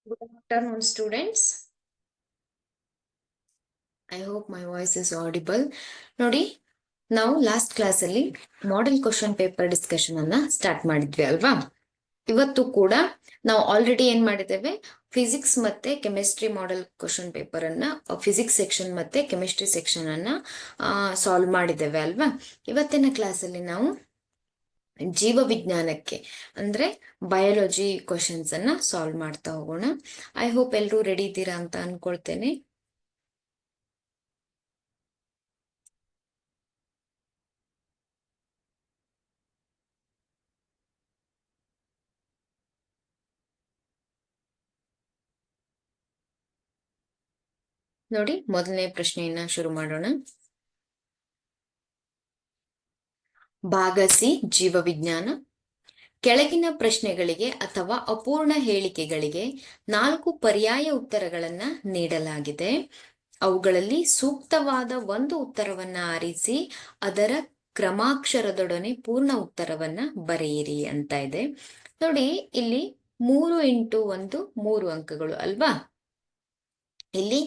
Good afternoon, students. I hope my voice is audible. ನೋಡಿ, ನಾವು last class ಅಲ್ಲಿ model question paper discussion ಅನ್ನ start ಮಾಡಿದ್ವಿ ಅಲ್ವಾ? ಇವತ್ತು ಕೂಡ ನಾವು ಆಲ್ರೆಡಿ ಏನ್ ಮಾಡಿದ್ದೇವೆ, ಫಿಸಿಕ್ಸ್ ಮತ್ತೆ ಕೆಮಿಸ್ಟ್ರಿ ಮಾಡೆಲ್ ಕ್ವಶನ್ ಪೇಪರ್ ಅನ್ನ ಫಿಸಿಕ್ಸ್ ಸೆಕ್ಷನ್ ಮತ್ತೆ ಕೆಮಿಸ್ಟ್ರಿ ಸೆಕ್ಷನ್ ಅನ್ನ ಸಾಲ್ವ್ ಮಾಡಿದ್ದೇವೆ ಅಲ್ವಾ? ಇವತ್ತಿನ ಕ್ಲಾಸ್ ಅಲ್ಲಿ ನಾವು ಜೀವ ವಿಜ್ಞಾನಕ್ಕೆ ಅಂದ್ರೆ ಬಯಾಲಜಿ ಕ್ವಶನ್ಸ್ ಅನ್ನ ಸಾಲ್ವ್ ಮಾಡ್ತಾ ಹೋಗೋಣ. ಐ ಹೋಪ್ ಎಲ್ರೂ ರೆಡಿ ಇದ್ದೀರಾ ಅಂತ ಅನ್ಕೊಳ್ತೇನೆ. ನೋಡಿ, ಮೊದಲನೇ ಪ್ರಶ್ನೆಯನ್ನ ಶುರು ಮಾಡೋಣ. ಭಾಗ ಸಿ, ಜೀವವಿಜ್ಞಾನ. ಕೆಳಗಿನ ಪ್ರಶ್ನೆಗಳಿಗೆ ಅಥವಾ ಅಪೂರ್ಣ ಹೇಳಿಕೆಗಳಿಗೆ 4 ಪರ್ಯಾಯ ಉತ್ತರಗಳನ್ನ ನೀಡಲಾಗಿದೆ. ಅವುಗಳಲ್ಲಿ ಸೂಕ್ತವಾದ ಒಂದು ಉತ್ತರವನ್ನ ಆರಿಸಿ ಅದರ ಕ್ರಮಾಕ್ಷರದೊಡನೆ ಪೂರ್ಣ ಉತ್ತರವನ್ನ ಬರೆಯಿರಿ ಅಂತ ಇದೆ. ನೋಡಿ, ಇಲ್ಲಿ 3 ಇಂಟು 1 3 ಅಂಕಗಳು ಅಲ್ವಾ? ಇಲ್ಲಿ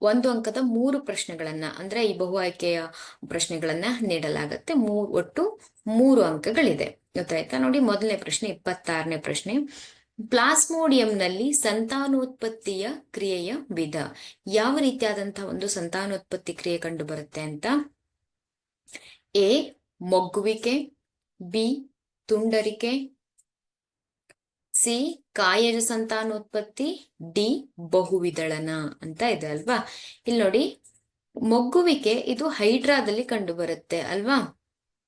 ಒಂದು ಅಂಕದ 3 ಪ್ರಶ್ನೆಗಳನ್ನ ಅಂದ್ರೆ ಈ ಬಹು ಆಯ್ಕೆಯ ಪ್ರಶ್ನೆಗಳನ್ನ ನೀಡಲಾಗತ್ತೆ. ಒಟ್ಟು 3 ಅಂಕಗಳಿದೆ. ಗೊತ್ತಾಯ್ತಾ? ನೋಡಿ, ಮೊದಲನೇ ಪ್ರಶ್ನೆ 26ನೇ ಪ್ರಶ್ನೆ. ಪ್ಲಾಸ್ಮೋಡಿಯಂನಲ್ಲಿ ಸಂತಾನೋತ್ಪತ್ತಿಯ ಕ್ರಿಯೆಯ ವಿಧ. ಯಾವ ರೀತಿಯಾದಂತಹ ಒಂದು ಸಂತಾನೋತ್ಪತ್ತಿ ಕ್ರಿಯೆ ಕಂಡು ಬರುತ್ತೆ ಅಂತ? ಎ ಮೊಗ್ಗುವಿಕೆ, ಬಿ ತುಂಡರಿಕೆ, ಸಿ ಕಾಯಜ ಸಂತಾನೋತ್ಪತ್ತಿ, ಡಿ ಬಹುವಿದಳನ ಅಂತ ಇದೆ ಅಲ್ವಾ? ಇಲ್ಲಿ ನೋಡಿ, ಮೊಗ್ಗುವಿಕೆ ಇದು ಹೈಡ್ರಾದಲ್ಲಿ ಕಂಡು ಬರುತ್ತೆ ಅಲ್ವಾ?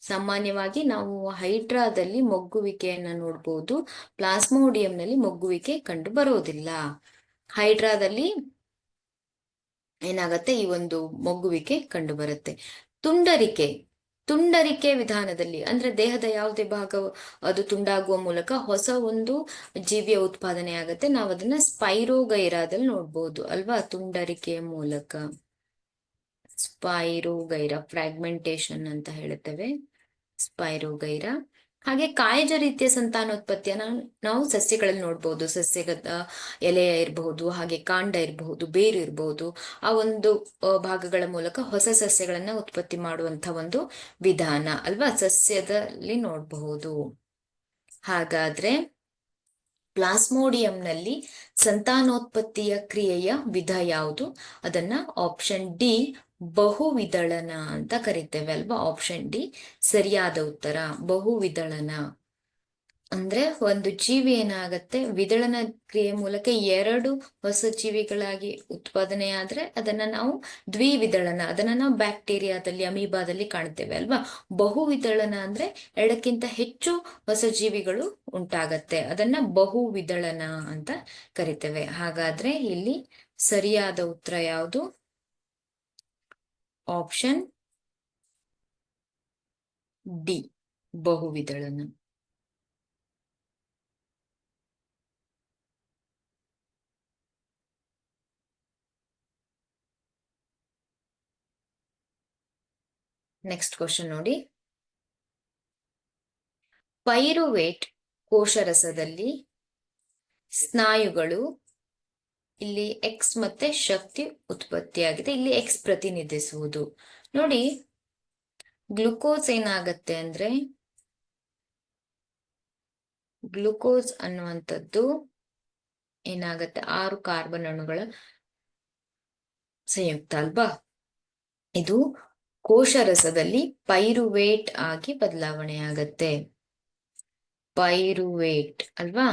ಸಾಮಾನ್ಯವಾಗಿ ನಾವು ಹೈಡ್ರಾದಲ್ಲಿ ಮೊಗ್ಗುವಿಕೆಯನ್ನ ನೋಡ್ಬೋದು. ಪ್ಲಾಸ್ಮೋಡಿಯಂನಲ್ಲಿ ಮೊಗ್ಗುವಿಕೆ ಕಂಡು ಬರೋದಿಲ್ಲ. ಹೈಡ್ರಾದಲ್ಲಿ ಏನಾಗತ್ತೆ, ಈ ಒಂದು ಮೊಗ್ಗುವಿಕೆ ಕಂಡು ಬರುತ್ತೆ. ತುಂಡರಿಕೆ ವಿಧಾನದಲ್ಲಿ ಅಂದ್ರೆ ದೇಹದ ಯಾವುದೇ ಭಾಗ ಅದು ತುಂಡಾಗುವ ಮೂಲಕ ಹೊಸ ಒಂದು ಜೀವಿಯ ಉತ್ಪಾದನೆ ಆಗುತ್ತೆ. ನಾವು ಅದನ್ನ ಸ್ಪೈರೋಗೈರಾದಲ್ಲಿ ನೋಡ್ಬೋದು ಅಲ್ವಾ? ತುಂಡರಿಕೆಯ ಮೂಲಕ ಸ್ಪೈರೋಗೈರಾ, ಫ್ರಾಗ್ಮೆಂಟೇಶನ್ ಅಂತ ಹೇಳುತ್ತೇವೆ, ಸ್ಪೈರೋಗೈರಾ. ಹಾಗೆ ಕಾಯಜ ರೀತಿಯ ಸಂತಾನೋತ್ಪತ್ತಿಯನ್ನ ನಾವು ಸಸ್ಯಗಳಲ್ಲಿ ನೋಡ್ಬೋದು. ಸಸ್ಯದ ಎಲೆ ಇರಬಹುದು, ಹಾಗೆ ಕಾಂಡ ಇರಬಹುದು, ಬೇರು ಇರಬಹುದು. ಆ ಒಂದು ಭಾಗಗಳ ಮೂಲಕ ಹೊಸ ಸಸ್ಯಗಳನ್ನ ಉತ್ಪತ್ತಿ ಮಾಡುವಂತ ಒಂದು ವಿಧಾನ ಅಲ್ವಾ? ಸಸ್ಯದಲ್ಲಿ ನೋಡಬಹುದು. ಹಾಗಾದ್ರೆ ಪ್ಲಾಸ್ಮೋಡಿಯಂನಲ್ಲಿ ಸಂತಾನೋತ್ಪತ್ತಿಯ ಕ್ರಿಯೆಯ ವಿಧ ಯಾವುದು? ಅದನ್ನ ಆಪ್ಷನ್ ಡಿ ಬಹುವಿದಳನ ಅಂತ ಕರಿತೇವೆ ಅಲ್ವಾ? ಆಪ್ಷನ್ ಡಿ ಸರಿಯಾದ ಉತ್ತರ. ಬಹುವಿದಳನ ಅಂದ್ರೆ ಒಂದು ಜೀವಿ ಏನಾಗತ್ತೆ, ವಿದಳನ ಕ್ರಿಯೆ ಮೂಲಕ 2 ಹೊಸ ಜೀವಿಗಳಾಗಿ ಉತ್ಪಾದನೆ ಆದ್ರೆ ಅದನ್ನ ನಾವು ದ್ವಿವಿದಳನ, ಅದನ್ನ ನಾವು ಬ್ಯಾಕ್ಟೀರಿಯಾದಲ್ಲಿ, ಅಮೀಬಾದಲ್ಲಿ ಕಾಣ್ತೇವೆ ಅಲ್ವಾ? ಬಹುವಿದಳನ ಅಂದ್ರೆ 2ಕ್ಕಿಂತ ಹೆಚ್ಚು ಹೊಸ ಜೀವಿಗಳು ಉಂಟಾಗತ್ತೆ, ಅದನ್ನ ಬಹುವಿದಳನ ಅಂತ ಕರಿತೇವೆ. ಹಾಗಾದ್ರೆ ಇಲ್ಲಿ ಸರಿಯಾದ ಉತ್ತರ ಯಾವುದು? ಆಪ್ಷನ್ ಡಿ ಬಹುವಿದಳನ. ನೆಕ್ಸ್ಟ್ ಕ್ವಶನ್ ನೋಡಿ. ಪೈರುವೇಟ್ ಕೋಶರಸದಲ್ಲಿ ಸ್ನಾಯುಗಳು, ಇಲ್ಲಿ ಎಕ್ಸ್ ಮತ್ತೆ ಶಕ್ತಿ ಉತ್ಪತ್ತಿಯಾಗಿದೆ. ಇಲ್ಲಿ ಎಕ್ಸ್ ಪ್ರತಿನಿಧಿಸುವುದು. ನೋಡಿ, ಗ್ಲುಕೋಸ್ ಏನಾಗತ್ತೆ ಅಂದ್ರೆ, ಗ್ಲುಕೋಸ್ ಅನ್ನುವಂಥದ್ದು ಏನಾಗತ್ತೆ, 6 ಕಾರ್ಬನ್ ಅಣುಗಳ ಸಂಯುಕ್ತ ಅಲ್ವಾ? ಇದು ಕೋಶರಸದಲ್ಲಿ ಪೈರುವೇಟ್ ಆಗಿ ಬದಲಾವಣೆ ಆಗತ್ತೆ. ಪೈರುವೇಟ್ ಅಲ್ವಾ?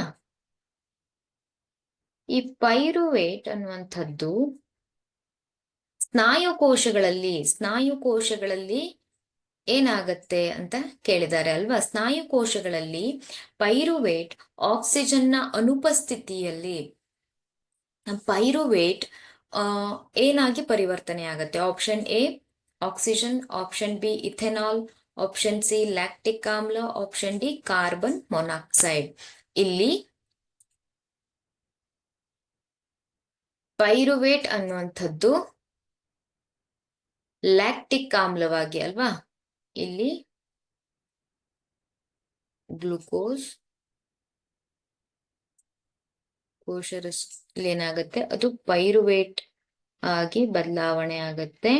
ಈ ಪೈರುವೇಟ್ ಅನ್ನುವಂಥದ್ದು ಸ್ನಾಯುಕೋಶಗಳಲ್ಲಿ ಏನಾಗತ್ತೆ ಅಂತ ಕೇಳಿದ್ದಾರೆ ಅಲ್ವಾ? ಸ್ನಾಯುಕೋಶಗಳಲ್ಲಿ ಪೈರುವೇಟ್ ಆಕ್ಸಿಜನ್ನ ಅನುಪಸ್ಥಿತಿಯಲ್ಲಿ ಪೈರುವೇಟ್ ಏನಾಗಿ ಪರಿವರ್ತನೆ ಆಗತ್ತೆ? Option A oxygen, option B ethanol, option C lactic ಆಮ್ಲ, ಆಪ್ಷನ್ ಡಿ ಕಾರ್ಬನ್ ಮೊನಾಕ್ಸೈಡ್. ಇಲ್ಲಿ ಪೈರುವೇಟ್ ಅನ್ನುವಂಥದ್ದು ಲ್ಯಾಕ್ಟಿಕ್ ಆಮ್ಲವಾಗಿ ಅಲ್ವಾ? ಇಲ್ಲಿ ಗ್ಲುಕೋಸ್ ಕೋಶದಲ್ಲಿ ಏನಾಗುತ್ತೆ, ಅದು ಪೈರುವೇಟ್ ಆಗಿ ಬದಲಾವಣೆ ಆಗುತ್ತೆ.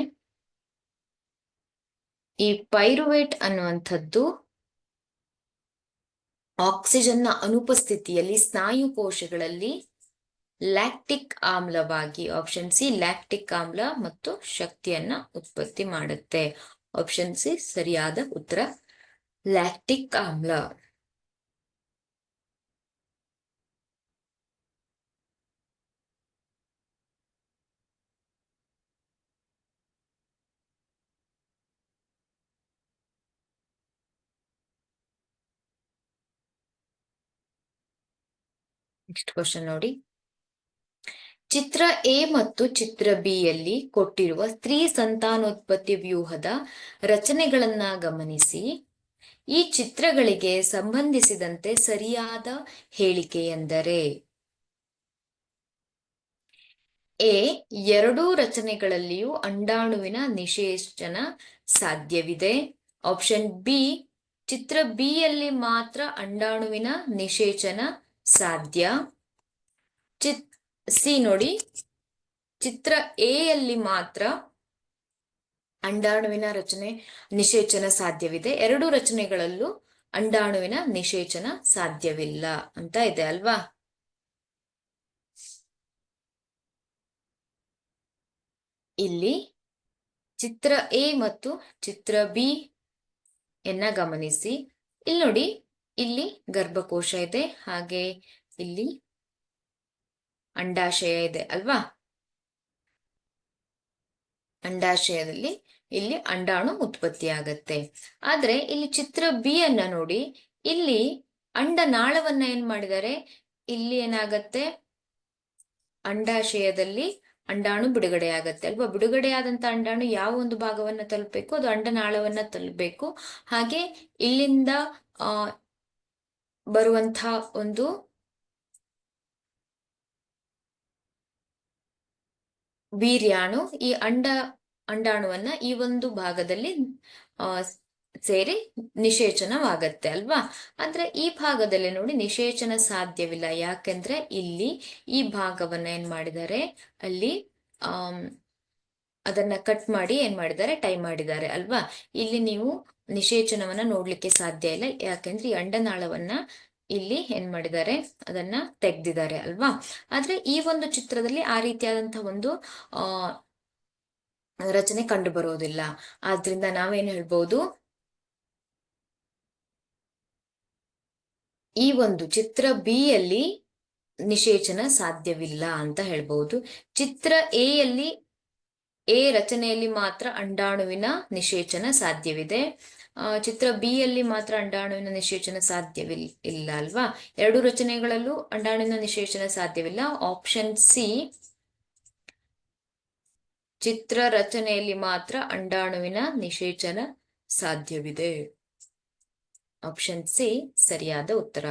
ಈ ಪೈರುವೇಟ್ ಅನ್ನುವಂಥದ್ದು ಆಕ್ಸಿಜನ್ನ ಅನುಪಸ್ಥಿತಿಯಲ್ಲಿ ಸ್ನಾಯು ಕೋಶಗಳಲ್ಲಿ ಲ್ಯಾಕ್ಟಿಕ್ ಆಮ್ಲವಾಗಿ, ಆಪ್ಷನ್ ಸಿ ಲ್ಯಾಕ್ಟಿಕ್ ಆಮ್ಲ ಮತ್ತು ಶಕ್ತಿಯನ್ನ ಉತ್ಪತ್ತಿ ಮಾಡುತ್ತೆ. ಆಪ್ಷನ್ ಸಿ ಸರಿಯಾದ ಉತ್ತರ, ಲ್ಯಾಕ್ಟಿಕ್ ಆಮ್ಲ. ನೆಕ್ಸ್ಟ್ ಕ್ವಶನ್ ನೋಡಿ. ಚಿತ್ರ ಎ ಮತ್ತು ಚಿತ್ರ ಬಿ ಯಲ್ಲಿ ಕೊಟ್ಟಿರುವ ಸ್ತ್ರೀ ಸಂತಾನೋತ್ಪತ್ತಿ ವ್ಯೂಹದ ರಚನೆಗಳನ್ನ ಗಮನಿಸಿ. ಈ ಚಿತ್ರಗಳಿಗೆ ಸಂಬಂಧಿಸಿದಂತೆ ಸರಿಯಾದ ಹೇಳಿಕೆ ಎಂದರೆ ಎ, ಎರಡೂ ರಚನೆಗಳಲ್ಲಿಯೂ ಅಂಡಾಣುವಿನ ನಿಷೇಚನ ಸಾಧ್ಯವಿದೆ. ಆಪ್ಷನ್ ಬಿ, ಚಿತ್ರ ಬಿ ಯಲ್ಲಿ ಮಾತ್ರ ಅಂಡಾಣುವಿನ ನಿಷೇಚನ ಸಾಧ್ಯ. ಸಿ ನೋಡಿ, ಚಿತ್ರ ಎ ಯಲ್ಲಿ ಮಾತ್ರ ಅಂಡಾಣುವಿನ ನಿಷೇಚನ ಸಾಧ್ಯವಿದೆ, ಎರಡೂ ರಚನೆಗಳಲ್ಲೂ ಅಂಡಾಣುವಿನ ನಿಷೇಚನ ಸಾಧ್ಯವಿಲ್ಲ ಅಂತ ಇದೆ ಅಲ್ವಾ. ಇಲ್ಲಿ ಚಿತ್ರ ಎ ಮತ್ತು ಚಿತ್ರ ಬಿ ಯನ್ನ ಗಮನಿಸಿ. ಇಲ್ಲಿ ನೋಡಿ, ಇಲ್ಲಿ ಗರ್ಭಕೋಶ ಇದೆ, ಹಾಗೆ ಇಲ್ಲಿ ಅಂಡಾಶಯ ಇದೆ ಅಲ್ವಾ. ಅಂಡಾಶಯದಲ್ಲಿ ಇಲ್ಲಿ ಅಂಡಾಣು ಉತ್ಪತ್ತಿ ಆಗತ್ತೆ. ಆದ್ರೆ ಇಲ್ಲಿ ಚಿತ್ರ ಬಿ ಅನ್ನ ನೋಡಿ, ಇಲ್ಲಿ ಅಂಡನಾಳವನ್ನ ಏನ್ ಮಾಡಿದ್ದಾರೆ, ಇಲ್ಲಿ ಏನಾಗತ್ತೆ, ಅಂಡಾಶಯದಲ್ಲಿ ಅಂಡಾಣು ಬಿಡುಗಡೆ ಆಗತ್ತೆ ಅಲ್ವಾ. ಬಿಡುಗಡೆಯಾದಂತ ಅಂಡಾಣು ಯಾವ ಒಂದು ಭಾಗವನ್ನ ತಲುಪಬೇಕು, ಅದು ಅಂಡನಾಳವನ್ನ ತಲುಪಬೇಕು. ಹಾಗೆ ಇಲ್ಲಿಂದ ಬರುವಂತ ಒಂದು ವೀರ್ಯಾಣು ಈ ಅಂಡಾಣುವನ್ನ ಈ ಒಂದು ಭಾಗದಲ್ಲಿ ಸೇರಿ ನಿಷೇಚನವಾಗತ್ತೆ ಅಲ್ವಾ. ಅಂದ್ರೆ ಈ ಭಾಗದಲ್ಲಿ ನೋಡಿ ನಿಷೇಚನ ಸಾಧ್ಯವಿಲ್ಲ. ಯಾಕೆಂದ್ರೆ ಇಲ್ಲಿ ಈ ಭಾಗವನ್ನ ಏನ್ ಮಾಡಿದ್ದಾರೆ, ಅಲ್ಲಿ ಅದನ್ನ ಕಟ್ ಮಾಡಿ ಏನ್ ಮಾಡಿದ್ದಾರೆ, ಟೈ ಮಾಡಿದ್ದಾರೆ ಅಲ್ವಾ. ಇಲ್ಲಿ ನೀವು ನಿಷೇಚನವನ್ನ ನೋಡ್ಲಿಕ್ಕೆ ಸಾಧ್ಯ ಇಲ್ಲ, ಯಾಕೆಂದ್ರೆ ಈ ಅಂಡನಾಳವನ್ನ ಇಲ್ಲಿ ಏನ್ ಮಾಡಿದ್ದಾರೆ, ಅದನ್ನ ತೆಗ್ದಿದ್ದಾರೆ ಅಲ್ವಾ. ಆದ್ರೆ ಈ ಒಂದು ಚಿತ್ರದಲ್ಲಿ ಆ ರೀತಿಯಾದಂತಹ ಒಂದು ರಚನೆ ಕಂಡು ಬರೋದಿಲ್ಲ. ಆದ್ರಿಂದ ನಾವೇನ್ ಹೇಳ್ಬೋದು, ಈ ಒಂದು ಚಿತ್ರ ಬಿ ಯಲ್ಲಿ ನಿಷೇಚನ ಸಾಧ್ಯವಿಲ್ಲ ಅಂತ ಹೇಳ್ಬಹುದು. ಚಿತ್ರ ಎ ಯಲ್ಲಿ, ಎ ರಚನೆಯಲ್ಲಿ ಮಾತ್ರ ಅಂಡಾಣುವಿನ ನಿಷೇಚನ ಸಾಧ್ಯವಿದೆ. ಚಿತ್ರ ಬಿ ಯಲ್ಲಿ ಮಾತ್ರ ಅಂಡಾಣುವಿನ ನಿಷೇಚನ ಸಾಧ್ಯವಿಲ್ಲ ಅಲ್ವಾ. ಎರಡು ರಚನೆಗಳಲ್ಲೂ ಅಂಡಾಣುವಿನ ನಿಷೇಚನ ಸಾಧ್ಯವಿಲ್ಲ. ಆಪ್ಷನ್ ಸಿ, ಚಿತ್ರ ರಚನೆಯಲ್ಲಿ ಮಾತ್ರ ಅಂಡಾಣುವಿನ ನಿಷೇಚನ ಸಾಧ್ಯವಿದೆ. ಆಪ್ಷನ್ ಸಿ ಸರಿಯಾದ ಉತ್ತರ.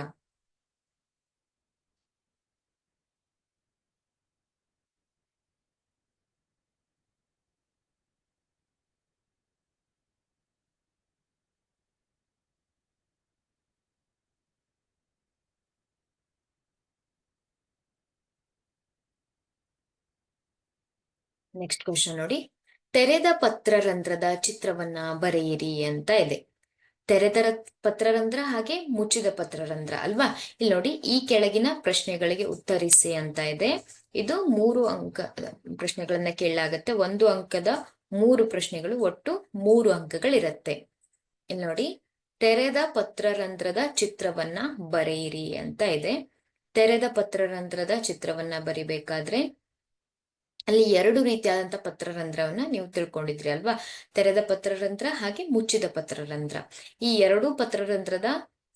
ನೆಕ್ಸ್ಟ್ ಕ್ವಶನ್ ನೋಡಿ. ತೆರೆದ ಪತ್ರರಂಧ್ರದ ಚಿತ್ರವನ್ನ ಬರೆಯಿರಿ ಅಂತ ಇದೆ. ತೆರೆದ ಪತ್ರರಂಧ್ರ ಹಾಗೆ ಮುಚ್ಚಿದ ಪತ್ರರಂಧ್ರ ಅಲ್ವಾ. ಇಲ್ಲಿ ನೋಡಿ, ಈ ಕೆಳಗಿನ ಪ್ರಶ್ನೆಗಳಿಗೆ ಉತ್ತರಿಸಿ ಅಂತ ಇದೆ. ಇದು 3 ಅಂಕ ಪ್ರಶ್ನೆಗಳನ್ನ ಕೇಳಲಾಗತ್ತೆ. 1 ಅಂಕದ 3 ಪ್ರಶ್ನೆಗಳು, ಒಟ್ಟು 3 ಅಂಕಗಳಿರತ್ತೆ. ಇಲ್ಲಿ ನೋಡಿ, ತೆರೆದ ಪತ್ರರಂಧ್ರದ ಚಿತ್ರವನ್ನ ಬರೆಯಿರಿ ಅಂತ ಇದೆ. ತೆರೆದ ಪತ್ರರಂಧ್ರದ ಚಿತ್ರವನ್ನ ಬರಿಬೇಕಾದ್ರೆ ಅಲ್ಲಿ 2 ರೀತಿಯಾದಂತಹ ಪತ್ರರಂಧ್ರವನ್ನ ನೀವು ತಿಳ್ಕೊಂಡಿದ್ರಿ ಅಲ್ವಾ. ತೆರೆದ ಪತ್ರರಂಧ್ರ ಹಾಗೆ ಮುಚ್ಚಿದ ಪತ್ರರಂಧ್ರ. ಈ 2 ಪತ್ರರಂಧ್ರದ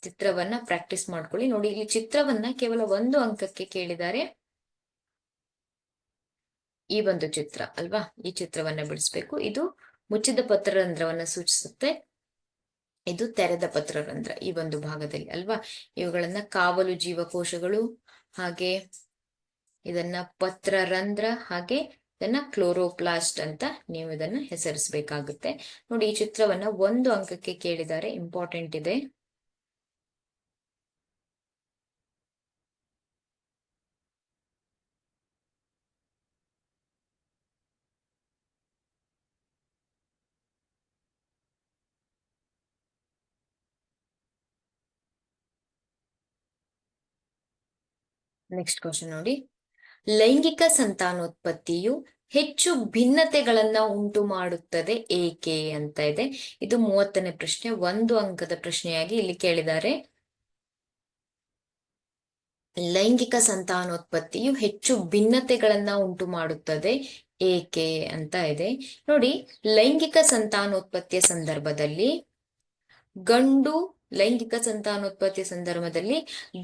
ಚಿತ್ರವನ್ನ ಪ್ರಾಕ್ಟೀಸ್ ಮಾಡ್ಕೊಳ್ಳಿ. ನೋಡಿ, ಇಲ್ಲಿ ಚಿತ್ರವನ್ನ ಕೇವಲ 1 ಅಂಕಕ್ಕೆ ಕೇಳಿದ್ದಾರೆ. ಈ ಒಂದು ಚಿತ್ರ ಅಲ್ವಾ, ಈ ಚಿತ್ರವನ್ನ ಬಿಡಿಸ್ಬೇಕು. ಇದು ಮುಚ್ಚಿದ ಪತ್ರರಂಧ್ರವನ್ನ ಸೂಚಿಸುತ್ತೆ, ಇದು ತೆರೆದ ಪತ್ರರಂಧ್ರ ಈ ಒಂದು ಭಾಗದಲ್ಲಿ ಅಲ್ವಾ. ಇವುಗಳನ್ನ ಕಾವಲು ಜೀವಕೋಶಗಳು, ಹಾಗೆ ಇದನ್ನ ಪತ್ರರಂಧ್ರ, ಹಾಗೆ ಇದನ್ನ ಕ್ಲೋರೋಪ್ಲಾಸ್ಟ್ ಅಂತ ನೀವು ಇದನ್ನ ಹೆಸರಿಸಬೇಕಾಗುತ್ತೆ. ನೋಡಿ, ಈ ಚಿತ್ರವನ್ನ 1 ಅಂಕಕ್ಕೆ ಕೇಳಿದ್ದಾರೆ, ಇಂಪಾರ್ಟೆಂಟ್ ಇದೆ. ನೆಕ್ಸ್ಟ್ ಕ್ವಶನ್ ನೋಡಿ. ಲೈಂಗಿಕ ಸಂತಾನೋತ್ಪತ್ತಿಯು ಹೆಚ್ಚು ಭಿನ್ನತೆಗಳನ್ನ ಉಂಟು ಮಾಡುತ್ತದೆ ಏಕೆ ಅಂತ ಇದೆ. ಇದು 30ನೇ ಪ್ರಶ್ನೆ, 1 ಅಂಕದ ಪ್ರಶ್ನೆಯಾಗಿ ಇಲ್ಲಿ ಕೇಳಿದ್ದಾರೆ. ಲೈಂಗಿಕ ಸಂತಾನೋತ್ಪತ್ತಿಯು ಹೆಚ್ಚು ಭಿನ್ನತೆಗಳನ್ನ ಉಂಟು ಮಾಡುತ್ತದೆ ಏಕೆ ಅಂತ ಇದೆ. ನೋಡಿ, ಲೈಂಗಿಕ ಸಂತಾನೋತ್ಪತ್ತಿಯ ಸಂದರ್ಭದಲ್ಲಿ ಲೈಂಗಿಕ ಸಂತಾನೋತ್ಪತ್ತಿಯ ಸಂದರ್ಭದಲ್ಲಿ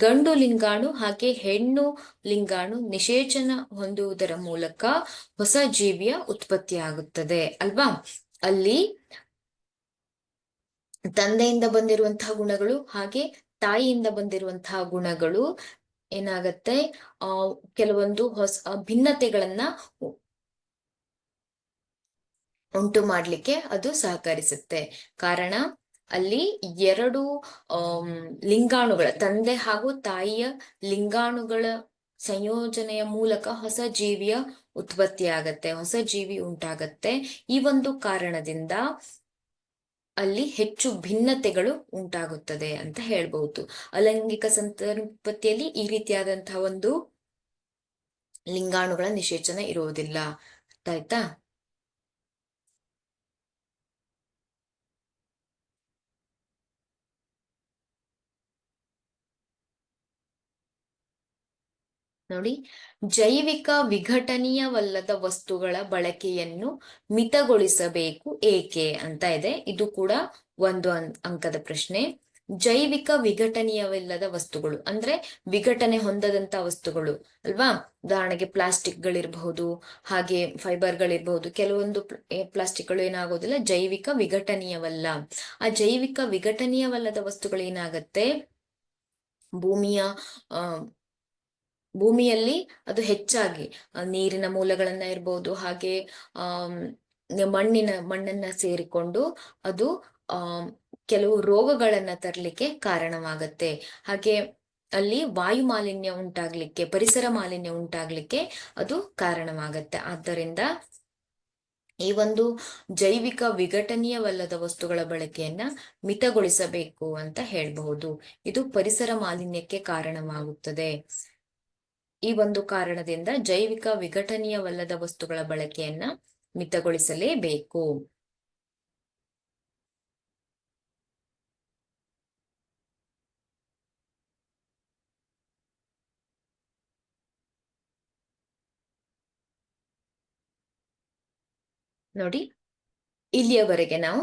ಗಂಡು ಲಿಂಗಾಣು ಹಾಗೆ ಹೆಣ್ಣು ಲಿಂಗಾಣು ನಿಷೇಚನ ಹೊಂದುವುದರ ಮೂಲಕ ಹೊಸ ಜೀವಿಯ ಉತ್ಪತ್ತಿಯಾಗುತ್ತದೆ ಅಲ್ವಾ. ಅಲ್ಲಿ ತಂದೆಯಿಂದ ಬಂದಿರುವಂತಹ ಗುಣಗಳು ಹಾಗೆ ತಾಯಿಯಿಂದ ಬಂದಿರುವಂತಹ ಗುಣಗಳು ಏನಾಗತ್ತೆ, ಕೆಲವೊಂದು ಹೊಸ ಭಿನ್ನತೆಗಳನ್ನ ಉಂಟು ಮಾಡ್ಲಿಕ್ಕೆ ಅದು ಸಹಕರಿಸುತ್ತೆ. ಕಾರಣ ಅಲ್ಲಿ ಎರಡು ಲಿಂಗಾಣುಗಳ, ತಂದೆ ಹಾಗೂ ತಾಯಿಯ ಲಿಂಗಾಣುಗಳ ಸಂಯೋಜನೆಯ ಮೂಲಕ ಹೊಸ ಜೀವಿಯ ಉತ್ಪತ್ತಿ ಆಗತ್ತೆ, ಹೊಸ ಜೀವಿ ಉಂಟಾಗತ್ತೆ. ಈ ಒಂದು ಕಾರಣದಿಂದ ಅಲ್ಲಿ ಹೆಚ್ಚು ಭಿನ್ನತೆಗಳು ಉಂಟಾಗುತ್ತದೆ ಅಂತ ಹೇಳ್ಬಹುದು. ಅಲೈಂಗಿಕ ಸಂತಾನೋತ್ಪತ್ತಿಯಲ್ಲಿ ಈ ರೀತಿಯಾದಂತಹ ಒಂದು ಲಿಂಗಾಣುಗಳ ನಿಷೇಚನ ಇರುವುದಿಲ್ಲ. ಆಯ್ತಾ? ನೋಡಿ, ಜೈವಿಕ ವಿಘಟನೀಯವಲ್ಲದ ವಸ್ತುಗಳ ಬಳಕೆಯನ್ನು ಮಿತಗೊಳಿಸಬೇಕು ಏಕೆ ಅಂತ ಇದೆ. ಇದು ಕೂಡ 1 ಅಂಕದ ಪ್ರಶ್ನೆ. ಜೈವಿಕ ವಿಘಟನೀಯವಿಲ್ಲದ ವಸ್ತುಗಳು ಅಂದ್ರೆ ವಿಘಟನೆ ಹೊಂದದಂತ ವಸ್ತುಗಳು ಅಲ್ವಾ. ಉದಾಹರಣೆಗೆ ಪ್ಲಾಸ್ಟಿಕ್ಗಳಿರಬಹುದು, ಹಾಗೆ ಫೈಬರ್ಗಳಿರಬಹುದು. ಕೆಲವೊಂದು ಪ್ಲಾಸ್ಟಿಕ್ಗಳು ಏನಾಗೋದಿಲ್ಲ, ಜೈವಿಕ ವಿಘಟನೀಯವಲ್ಲ. ಆ ಜೈವಿಕ ವಿಘಟನೀಯವಲ್ಲದ ವಸ್ತುಗಳು ಏನಾಗತ್ತೆ, ಭೂಮಿಯಲ್ಲಿ ಅದು ಹೆಚ್ಚಾಗಿ ನೀರಿನ ಮೂಲಗಳನ್ನ ಇರ್ಬೋದು, ಹಾಗೆ ಮಣ್ಣನ್ನ ಸೇರಿಕೊಂಡು ಅದು ಕೆಲವು ರೋಗಗಳನ್ನ ತರಲಿಕ್ಕೆ ಕಾರಣವಾಗತ್ತೆ. ಹಾಗೆ ಅಲ್ಲಿ ವಾಯು ಮಾಲಿನ್ಯ ಉಂಟಾಗ್ಲಿಕ್ಕೆ, ಪರಿಸರ ಮಾಲಿನ್ಯ ಉಂಟಾಗ್ಲಿಕ್ಕೆ ಅದು ಕಾರಣವಾಗತ್ತೆ. ಆದ್ದರಿಂದ ಈ ಒಂದು ಜೈವಿಕ ವಿಘಟನೀಯವಲ್ಲದ ವಸ್ತುಗಳ ಬಳಕೆಯನ್ನ ಮಿತಗೊಳಿಸಬೇಕು ಅಂತ ಹೇಳಬಹುದು. ಇದು ಪರಿಸರ ಮಾಲಿನ್ಯಕ್ಕೆ ಕಾರಣವಾಗುತ್ತದೆ. ಈ ಒಂದು ಕಾರಣದಿಂದ ಜೈವಿಕ ವಿಘಟನೀಯವಲ್ಲದ ವಸ್ತುಗಳ ಬಳಕೆಯನ್ನ ಮಿತಗೊಳಿಸಲೇಬೇಕು. ನೋಡಿ, ಇಲ್ಲಿಯವರೆಗೆ ನಾವು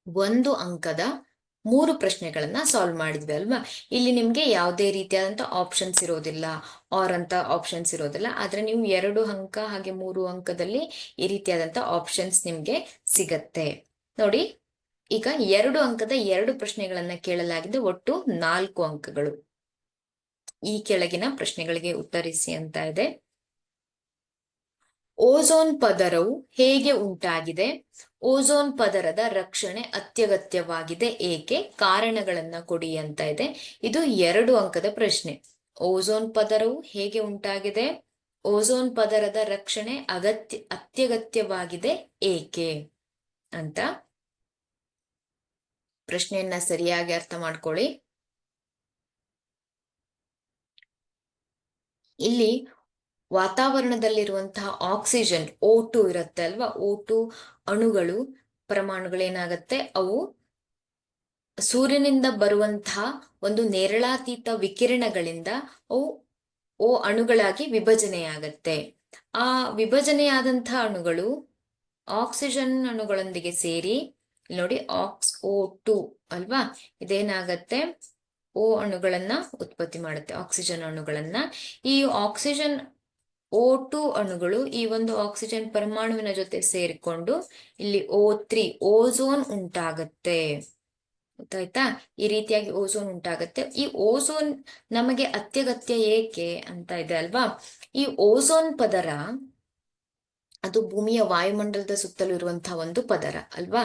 1 ಅಂಕದ 3 ಪ್ರಶ್ನೆಗಳನ್ನ ಸಾಲ್ವ್ ಮಾಡಿದ್ವಿ ಅಲ್ವಾ. ಇಲ್ಲಿ ನಿಮ್ಗೆ ಯಾವುದೇ ರೀತಿಯಾದಂತ ಆಪ್ಷನ್ಸ್ ಇರೋದಿಲ್ಲ, ಅಂತ ಆಪ್ಷನ್ಸ್ ಇರೋದಿಲ್ಲ. ಆದ್ರೆ ನೀವು 2 ಅಂಕ ಹಾಗೆ 3 ಅಂಕದಲ್ಲಿ ಈ ರೀತಿಯಾದಂತ ಆಪ್ಷನ್ಸ್ ನಿಮ್ಗೆ ಸಿಗತ್ತೆ. ನೋಡಿ, ಈಗ 2 ಅಂಕದ 2 ಪ್ರಶ್ನೆಗಳನ್ನ ಕೇಳಲಾಗಿದೆ, ಒಟ್ಟು 4 ಅಂಕಗಳು. ಈ ಕೆಳಗಿನ ಪ್ರಶ್ನೆಗಳಿಗೆ ಉತ್ತರಿಸಿ ಅಂತ ಇದೆ. ಓಝೋನ್ ಪದರವು ಹೇಗೆ ಉಂಟಾಗಿದೆ? ಓಝೋನ್ ಪದರದ ರಕ್ಷಣೆ ಅತ್ಯಗತ್ಯವಾಗಿದೆ ಏಕೆ? ಕಾರಣಗಳನ್ನ ಕೊಡಿ ಅಂತ ಇದೆ. ಇದು 2 ಅಂಕದ ಪ್ರಶ್ನೆ. ಓಝೋನ್ ಪದರವು ಹೇಗೆ ಉಂಟಾಗಿದೆ? ಓಝೋನ್ ಪದರದ ರಕ್ಷಣೆ ಅತ್ಯಗತ್ಯವಾಗಿದೆ ಏಕೆ ಅಂತ ಪ್ರಶ್ನೆಯನ್ನ ಸರಿಯಾಗಿ ಅರ್ಥ ಮಾಡ್ಕೊಳ್ಳಿ. ಇಲ್ಲಿ ವಾತಾವರಣದಲ್ಲಿರುವಂತಹ ಆಕ್ಸಿಜನ್ O2 ಇರುತ್ತೆ ಅಲ್ವಾ, O2 ಅಣುಗಳು, ಪರಮಾಣುಗಳು ಏನಾಗತ್ತೆ, ಅವು ಸೂರ್ಯನಿಂದ ಬರುವಂತಹ ಒಂದು ನೇರಳಾತೀತ ವಿಕಿರಣಗಳಿಂದ ಅವು ಅಣುಗಳಾಗಿ ವಿಭಜನೆಯಾಗತ್ತೆ. ಆ ವಿಭಜನೆಯಾದಂತಹ ಅಣುಗಳು ಆಕ್ಸಿಜನ್ ಅಣುಗಳೊಂದಿಗೆ ಸೇರಿ, ನೋಡಿ O2 ಅಲ್ವಾ, ಇದೇನಾಗತ್ತೆ, ಅಣುಗಳನ್ನ ಉತ್ಪತ್ತಿ ಮಾಡುತ್ತೆ, ಆಕ್ಸಿಜನ್ ಅಣುಗಳನ್ನ. ಈ ಆಕ್ಸಿಜನ್ O2 ಅಣುಗಳು ಈ ಒಂದು ಆಕ್ಸಿಜನ್ ಪರಮಾಣುವಿನ ಜೊತೆ ಸೇರಿಕೊಂಡು ಇಲ್ಲಿ O3 ಓಝೋನ್ ಉಂಟಾಗತ್ತೆ. ಗೊತ್ತಾಯ್ತಾ? ಈ ರೀತಿಯಾಗಿ ಓಝೋನ್ ಉಂಟಾಗತ್ತೆ. ಈ ಓಝೋನ್ ನಮಗೆ ಅತ್ಯಗತ್ಯ ಏಕೆ ಅಂತ ಇದೆ ಅಲ್ವಾ. ಈ ಓಝೋನ್ ಪದರ ಅದು ಭೂಮಿಯ ವಾಯುಮಂಡಲದ ಸುತ್ತಲೂ ಇರುವಂತಹ ಒಂದು ಪದರ ಅಲ್ವಾ.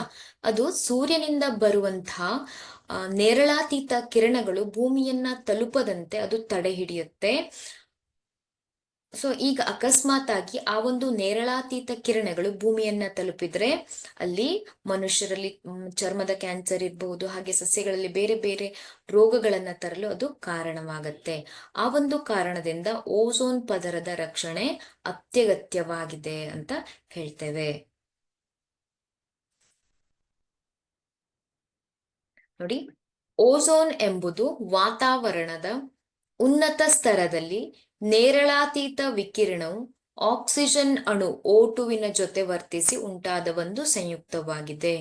ಅದು ಸೂರ್ಯನಿಂದ ಬರುವಂತಹ ನೇರಳಾತೀತ ಕಿರಣಗಳು ಭೂಮಿಯನ್ನ ತಲುಪದಂತೆ ಅದು ತಡೆ ಹಿಡಿಯುತ್ತೆ. ಸೊ ಈಗ ಅಕಸ್ಮಾತ್ ಆಗಿ ಆ ಒಂದು ನೇರಳಾತೀತ ಕಿರಣಗಳು ಭೂಮಿಯನ್ನ ತಲುಪಿದ್ರೆ ಅಲ್ಲಿ ಮನುಷ್ಯರಲ್ಲಿ ಚರ್ಮದ ಕ್ಯಾನ್ಸರ್ ಇರಬಹುದು, ಹಾಗೆ ಸಸ್ಯಗಳಲ್ಲಿ ಬೇರೆ ಬೇರೆ ರೋಗಗಳನ್ನ ತರಲು ಅದು ಕಾರಣವಾಗತ್ತೆ. ಆ ಒಂದು ಕಾರಣದಿಂದ ಓಝೋನ್ ಪದರದ ರಕ್ಷಣೆ ಅತ್ಯಗತ್ಯವಾಗಿದೆ ಅಂತ ಹೇಳ್ತೇವೆ. ನೋಡಿ, ಓಝೋನ್ ಎಂಬುದು ವಾತಾವರಣದ ಉನ್ನತ ಸ್ತರದಲ್ಲಿ ನೇರಳಾತೀತ ವಿಕಿರಣವು ಆಕ್ಸಿಜನ್ ಅಣು ಓಟುವಿನ ಜೊತೆ ವರ್ತಿಸಿ ಉಂಟಾದ ಒಂದು ಸಂಯುಕ್ತವಾಗಿದೆ.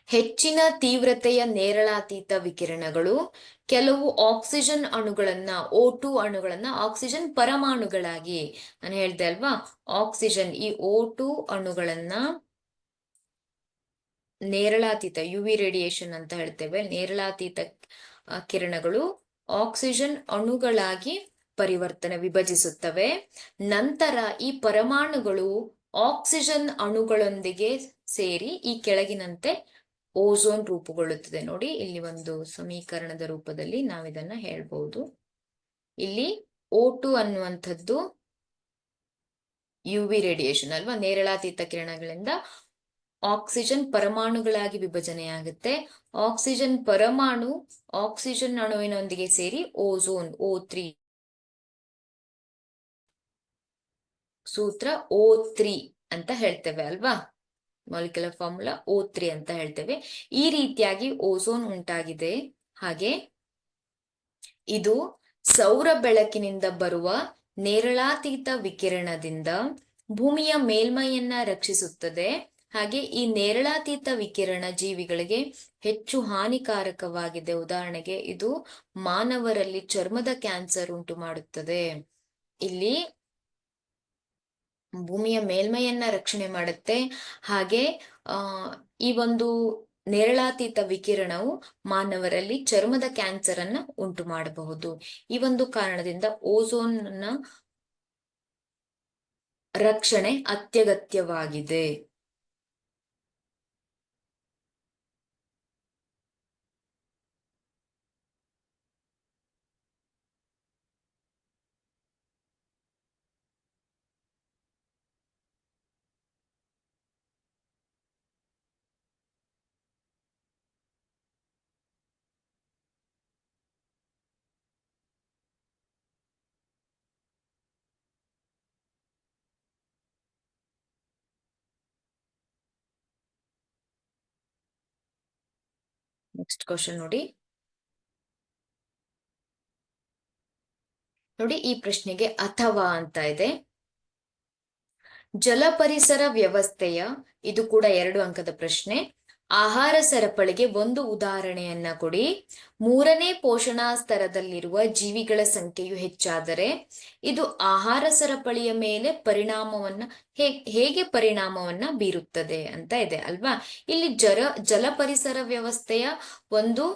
ಹೆಚ್ಚಿನ ತೀವ್ರತೆಯ ನೇರಳಾತೀತ ವಿಕಿರಣಗಳು ಕೆಲವು ಆಕ್ಸಿಜನ್ ಅಣುಗಳನ್ನ, ಓಟು ಅಣುಗಳನ್ನ ಆಕ್ಸಿಜನ್ ಪರಮಾಣುಗಳಾಗಿ, ನಾನು ಹೇಳ್ದೆ ಅಲ್ವಾ, ಆಕ್ಸಿಜನ್ ಈ ಓಟು ಅಣುಗಳನ್ನ ನೇರಳಾತೀತ ಯುವಿ ರೇಡಿಯೇಷನ್ ಅಂತ ಹೇಳ್ತೇವೆ, ನೇರಳಾತೀತ ಕಿರಣಗಳು ಆಕ್ಸಿಜನ್ ಅಣುಗಳಾಗಿ ವಿಭಜಿಸುತ್ತವೆ. ನಂತರ ಈ ಪರಮಾಣುಗಳು ಆಕ್ಸಿಜನ್ ಅಣುಗಳೊಂದಿಗೆ ಸೇರಿ ಈ ಕೆಳಗಿನಂತೆ ಓಝೋನ್ ರೂಪುಗೊಳ್ಳುತ್ತದೆ. ನೋಡಿ, ಇಲ್ಲಿ ಒಂದು ಸಮೀಕರಣದ ರೂಪದಲ್ಲಿ ನಾವಿದನ್ನ ಹೇಳ್ಬಹುದು. ಇಲ್ಲಿ O2 ಅನ್ನುವಂಥದ್ದು ಯುವಿ ರೇಡಿಯೇಷನ್ ಅಲ್ವಾ, ನೇರಳಾತೀತ ಕಿರಣಗಳಿಂದ ಆಕ್ಸಿಜನ್ ಪರಮಾಣುಗಳಾಗಿ ವಿಭಜನೆಯಾಗುತ್ತೆ. ಆಕ್ಸಿಜನ್ ಪರಮಾಣು ಆಕ್ಸಿಜನ್ ಅಣುವಿನೊಂದಿಗೆ ಸೇರಿ ಓಝೋನ್ O3, ಸೂತ್ರ O3 ಅಂತ ಹೇಳ್ತೇವೆ ಅಲ್ವಾ, ಮಾಲಿಕ್ಯುಲರ್ ಫಾರ್ಮುಲಾ O3 ಅಂತ ಹೇಳ್ತೇವೆ. ಈ ರೀತಿಯಾಗಿ ಓಝೋನ್ ಉಂಟಾಗಿದೆ. ಹಾಗೆ ಇದು ಸೌರ ಬೆಳಕಿನಿಂದ ಬರುವ ನೇರಳಾತೀತ ವಿಕಿರಣದಿಂದ ಭೂಮಿಯ ಮೇಲ್ಮೈಯನ್ನ ರಕ್ಷಿಸುತ್ತದೆ. ಹಾಗೆ ಈ ನೇರಳಾತೀತ ವಿಕಿರಣ ಜೀವಿಗಳಿಗೆ ಹೆಚ್ಚು ಹಾನಿಕಾರಕವಾಗಿದೆ. ಉದಾಹರಣೆಗೆ ಇದು ಮಾನವರಲ್ಲಿ ಚರ್ಮದ ಕ್ಯಾನ್ಸರ್ ಉಂಟು ಮಾಡುತ್ತದೆ. ಇಲ್ಲಿ ಭೂಮಿಯ ಮೇಲ್ಮೈಯನ್ನ ರಕ್ಷಣೆ ಮಾಡುತ್ತೆ. ಹಾಗೆ ಈ ಒಂದು ನೇರಳಾತೀತ ವಿಕಿರಣವು ಮಾನವರಲ್ಲಿ ಚರ್ಮದ ಕ್ಯಾನ್ಸರ್ ಅನ್ನ ಉಂಟು ಮಾಡಬಹುದು. ಈ ಒಂದು ಕಾರಣದಿಂದ ಓಝೋನ್ ನ ರಕ್ಷಣೆ ಅತ್ಯಗತ್ಯವಾಗಿದೆ. ನೆಕ್ಸ್ಟ್ ಕ್ವಶನ್ ನೋಡಿ. ಈ ಪ್ರಶ್ನೆಗೆ ಅಥವಾ ಅಂತ ಇದೆ. ಜಲ ಪರಿಸರ ವ್ಯವಸ್ಥೆಯ, ಇದು ಕೂಡ 2 ಅಂಕದ ಪ್ರಶ್ನೆ, ಆಹಾರ ಸರಪಳಿಗೆ ಒಂದು ಉದಾಹರಣೆಯನ್ನ ಕೊಡಿ. 3ನೇ ಪೋಷಣಾ ಸ್ತರದಲ್ಲಿರುವ ಜೀವಿಗಳ ಸಂಖ್ಯೆಯು ಹೆಚ್ಚಾದರೆ ಇದು ಆಹಾರ ಸರಪಳಿಯ ಮೇಲೆ ಹೇಗೆ ಪರಿಣಾಮವನ್ನ ಬೀರುತ್ತದೆ ಅಂತ ಇದೆ ಅಲ್ವಾ. ಇಲ್ಲಿ ಜಲ ಪರಿಸರ ವ್ಯವಸ್ಥೆಯ ಒಂದು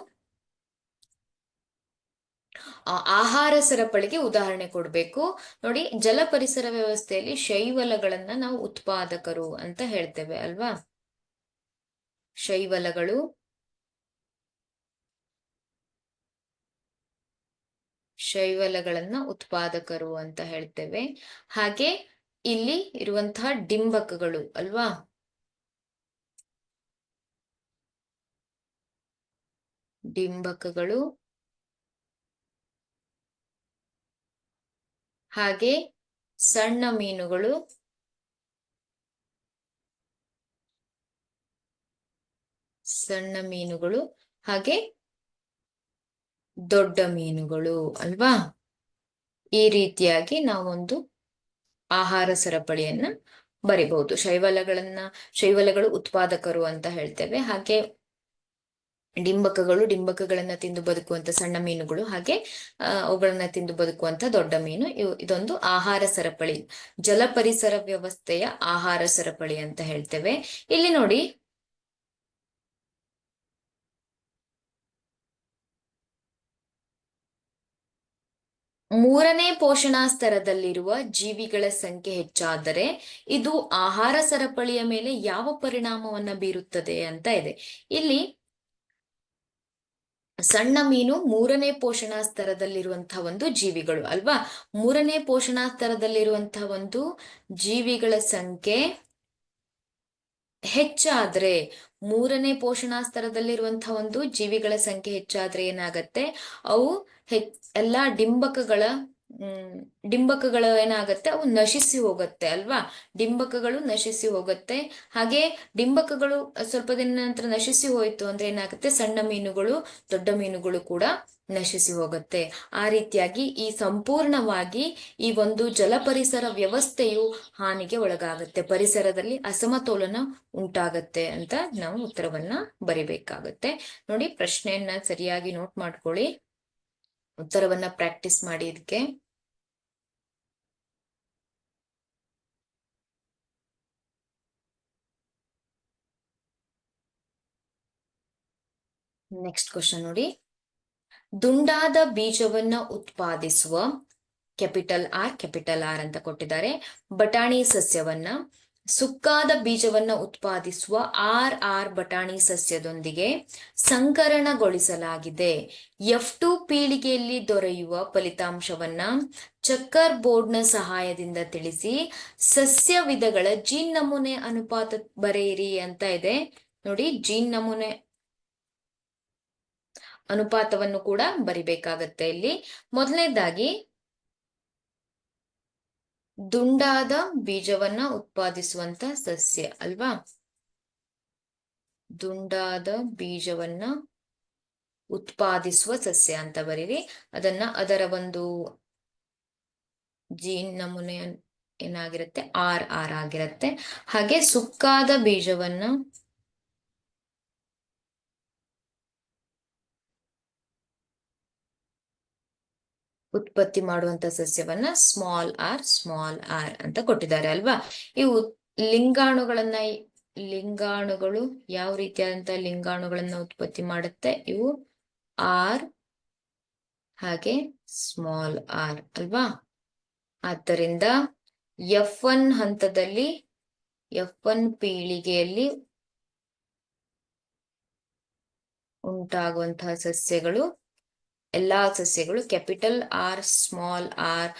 ಆಹಾರ ಸರಪಳಿಗೆ ಉದಾಹರಣೆ ಕೊಡ್ಬೇಕು. ನೋಡಿ, ಜಲ ಪರಿಸರ ವ್ಯವಸ್ಥೆಯಲ್ಲಿ ಶೈವಲಗಳನ್ನ ನಾವು ಉತ್ಪಾದಕರು ಅಂತ ಹೇಳ್ತೇವೆ ಅಲ್ವಾ. ಶೈವಲಗಳನ್ನ ಉತ್ಪಾದಕರು ಅಂತ ಹೇಳ್ತೇವೆ. ಹಾಗೆ ಇಲ್ಲಿ ಇರುವಂತಹ ಡಿಂಬಕಗಳು ಅಲ್ವಾ, ಡಿಂಬಕಗಳು, ಹಾಗೆ ಸಣ್ಣ ಮೀನುಗಳು, ಹಾಗೆ ದೊಡ್ಡ ಮೀನುಗಳು ಅಲ್ವಾ. ಈ ರೀತಿಯಾಗಿ ನಾವೊಂದು ಆಹಾರ ಸರಪಳಿಯನ್ನ ಬರಿಬಹುದು. ಶೈವಲಗಳು ಉತ್ಪಾದಕರು ಅಂತ ಹೇಳ್ತೇವೆ. ಹಾಗೆ ಡಿಂಬಕಗಳನ್ನ ತಿಂದು ಬದುಕುವಂತ ಸಣ್ಣ ಮೀನುಗಳು, ಹಾಗೆ ಅವುಗಳನ್ನ ತಿಂದು ಬದುಕುವಂತ ದೊಡ್ಡ ಮೀನು. ಇದೊಂದು ಆಹಾರ ಸರಪಳಿ, ಜಲ ಪರಿಸರ ವ್ಯವಸ್ಥೆಯ ಆಹಾರ ಸರಪಳಿ ಅಂತ ಹೇಳ್ತೇವೆ. ಇಲ್ಲಿ ನೋಡಿ, ಮೂರನೇ ಪೋಷಣಾ ಸ್ತರದಲ್ಲಿರುವ ಜೀವಿಗಳ ಸಂಖ್ಯೆ ಹೆಚ್ಚಾದರೆ ಇದು ಆಹಾರ ಸರಪಳಿಯ ಮೇಲೆ ಯಾವ ಪರಿಣಾಮವನ್ನ ಬೀರುತ್ತದೆ ಅಂತ ಇದೆ. ಇಲ್ಲಿ ಸಣ್ಣ ಮೀನು ಮೂರನೇ ಪೋಷಣಾ ಸ್ತರದಲ್ಲಿರುವಂತಹ ಒಂದು ಜೀವಿಗಳು ಅಲ್ವಾ. ಮೂರನೇ ಪೋಷಣಾ ಸ್ತರದಲ್ಲಿರುವಂತಹ ಒಂದು ಜೀವಿಗಳ ಸಂಖ್ಯೆ ಹೆಚ್ಚಾದ್ರೆ, ಮೂರನೇ ಪೋಷಣಾ ಸ್ತರದಲ್ಲಿರುವಂತಹ ಒಂದು ಜೀವಿಗಳ ಸಂಖ್ಯೆ ಹೆಚ್ಚಾದ್ರೆ ಏನಾಗತ್ತೆ, ಅವು ಎಲ್ಲಾ ಡಿಂಬಕಗಳು ಏನಾಗತ್ತೆ, ಅವು ನಶಿಸಿ ಹೋಗುತ್ತೆ ಅಲ್ವಾ. ಡಿಂಬಕಗಳು ನಶಿಸಿ ಹೋಗುತ್ತೆ. ಹಾಗೆ ಡಿಂಬಕಗಳು ಸ್ವಲ್ಪ ದಿನ ನಂತರ ನಶಿಸಿ ಹೋಯ್ತು ಅಂದ್ರೆ ಏನಾಗುತ್ತೆ, ಸಣ್ಣ ಮೀನುಗಳು ದೊಡ್ಡ ಮೀನುಗಳು ಕೂಡ ನಶಿಸಿ ಹೋಗುತ್ತೆ. ಆ ರೀತಿಯಾಗಿ ಈ ಸಂಪೂರ್ಣವಾಗಿ ಈ ಒಂದು ಜಲಪರಿಸರ ವ್ಯವಸ್ಥೆಯು ಹಾನಿಗೆ ಒಳಗಾಗುತ್ತೆ, ಪರಿಸರದಲ್ಲಿ ಅಸಮತೋಲನ ಉಂಟಾಗತ್ತೆ ಅಂತ ನಾವು ಉತ್ತರವನ್ನ ಬರಿಬೇಕಾಗತ್ತೆ. ನೋಡಿ, ಪ್ರಶ್ನೆಯನ್ನ ಸರಿಯಾಗಿ ನೋಟ್ ಮಾಡ್ಕೊಳ್ಳಿ, ಉತ್ತರವನ್ನ ಪ್ರಾಕ್ಟೀಸ್ ಮಾಡಿ. ಇದಕ್ಕೆ ನೆಕ್ಸ್ಟ್ ಕ್ವಶನ್ ನೋಡಿ, ದುಂಡಾದ ಬೀಜವನ್ನ ಉತ್ಪಾದಿಸುವ ಕ್ಯಾಪಿಟಲ್ ಆರ್ ಅಂತ ಕೊಟ್ಟಿದ್ದಾರೆ ಬಟಾಣಿ ಸಸ್ಯವನ್ನ ಸುಕ್ಕಾದ ಬೀಜವನ್ನ ಉತ್ಪಾದಿಸುವ ಆರ್ ಬಟಾಣಿ ಸಸ್ಯದೊಂದಿಗೆ ಸಂಕರಣಗೊಳಿಸಲಾಗಿದೆ. F2 ಪೀಳಿಗೆಯಲ್ಲಿ ದೊರೆಯುವ ಫಲಿತಾಂಶವನ್ನ ಚಕ್ಕರ್ ಬೋರ್ಡ್ನ ಸಹಾಯದಿಂದ ತಿಳಿಸಿ. ಸಸ್ಯ ವಿಧಗಳ ಜೀನ್ ನಮೂನೆ ಅನುಪಾತ ಬರೆಯಿರಿ ಅಂತ ಇದೆ ನೋಡಿ. ಜೀನ್ ನಮೂನೆ ಅನುಪಾತವನ್ನು ಕೂಡ ಬರಿಬೇಕಾಗತ್ತೆ. ಇಲ್ಲಿ ಮೊದಲನೇದಾಗಿ ದುಂಡಾದ ಬೀಜವನ್ನ ಉತ್ಪಾದಿಸುವಂತ ಸಸ್ಯ ಅಲ್ವಾ. ದುಂಡಾದ ಬೀಜವನ್ನ ಉತ್ಪಾದಿಸುವ ಸಸ್ಯ ಅಂತ ಬರೀರಿ. ಅದರ ಒಂದು ಜೀನ್ ನಮೂನೆ ಏನಾಗಿರುತ್ತೆ, ಆರ್ ಆಗಿರುತ್ತೆ. ಹಾಗೆ ಸುಕ್ಕಾದ ಬೀಜವನ್ನ ಉತ್ಪತ್ತಿ ಮಾಡುವಂತ ಸಸ್ಯವನ್ನ ಸ್ಮಾಲ್ ಆರ್ ಅಂತ ಕೊಟ್ಟಿದ್ದಾರೆ ಅಲ್ವಾ. ಇವು ಲಿಂಗಾಣುಗಳು ಯಾವ ರೀತಿಯಾದಂತ ಲಿಂಗಾಣುಗಳನ್ನ ಉತ್ಪತ್ತಿ ಮಾಡುತ್ತೆ, ಇವು ಆರ್ ಹಾಗೆ ಸ್ಮಾಲ್ ಆರ್ ಅಲ್ವಾ. ಆದ್ದರಿಂದ F1 ಹಂತದಲ್ಲಿ F1 ಪೀಳಿಗೆಯಲ್ಲಿ ಉಂಟಾಗುವಂತಹ ಸಸ್ಯಗಳು, ಎಲ್ಲಾ ಸಸ್ಯಗಳು capital R small R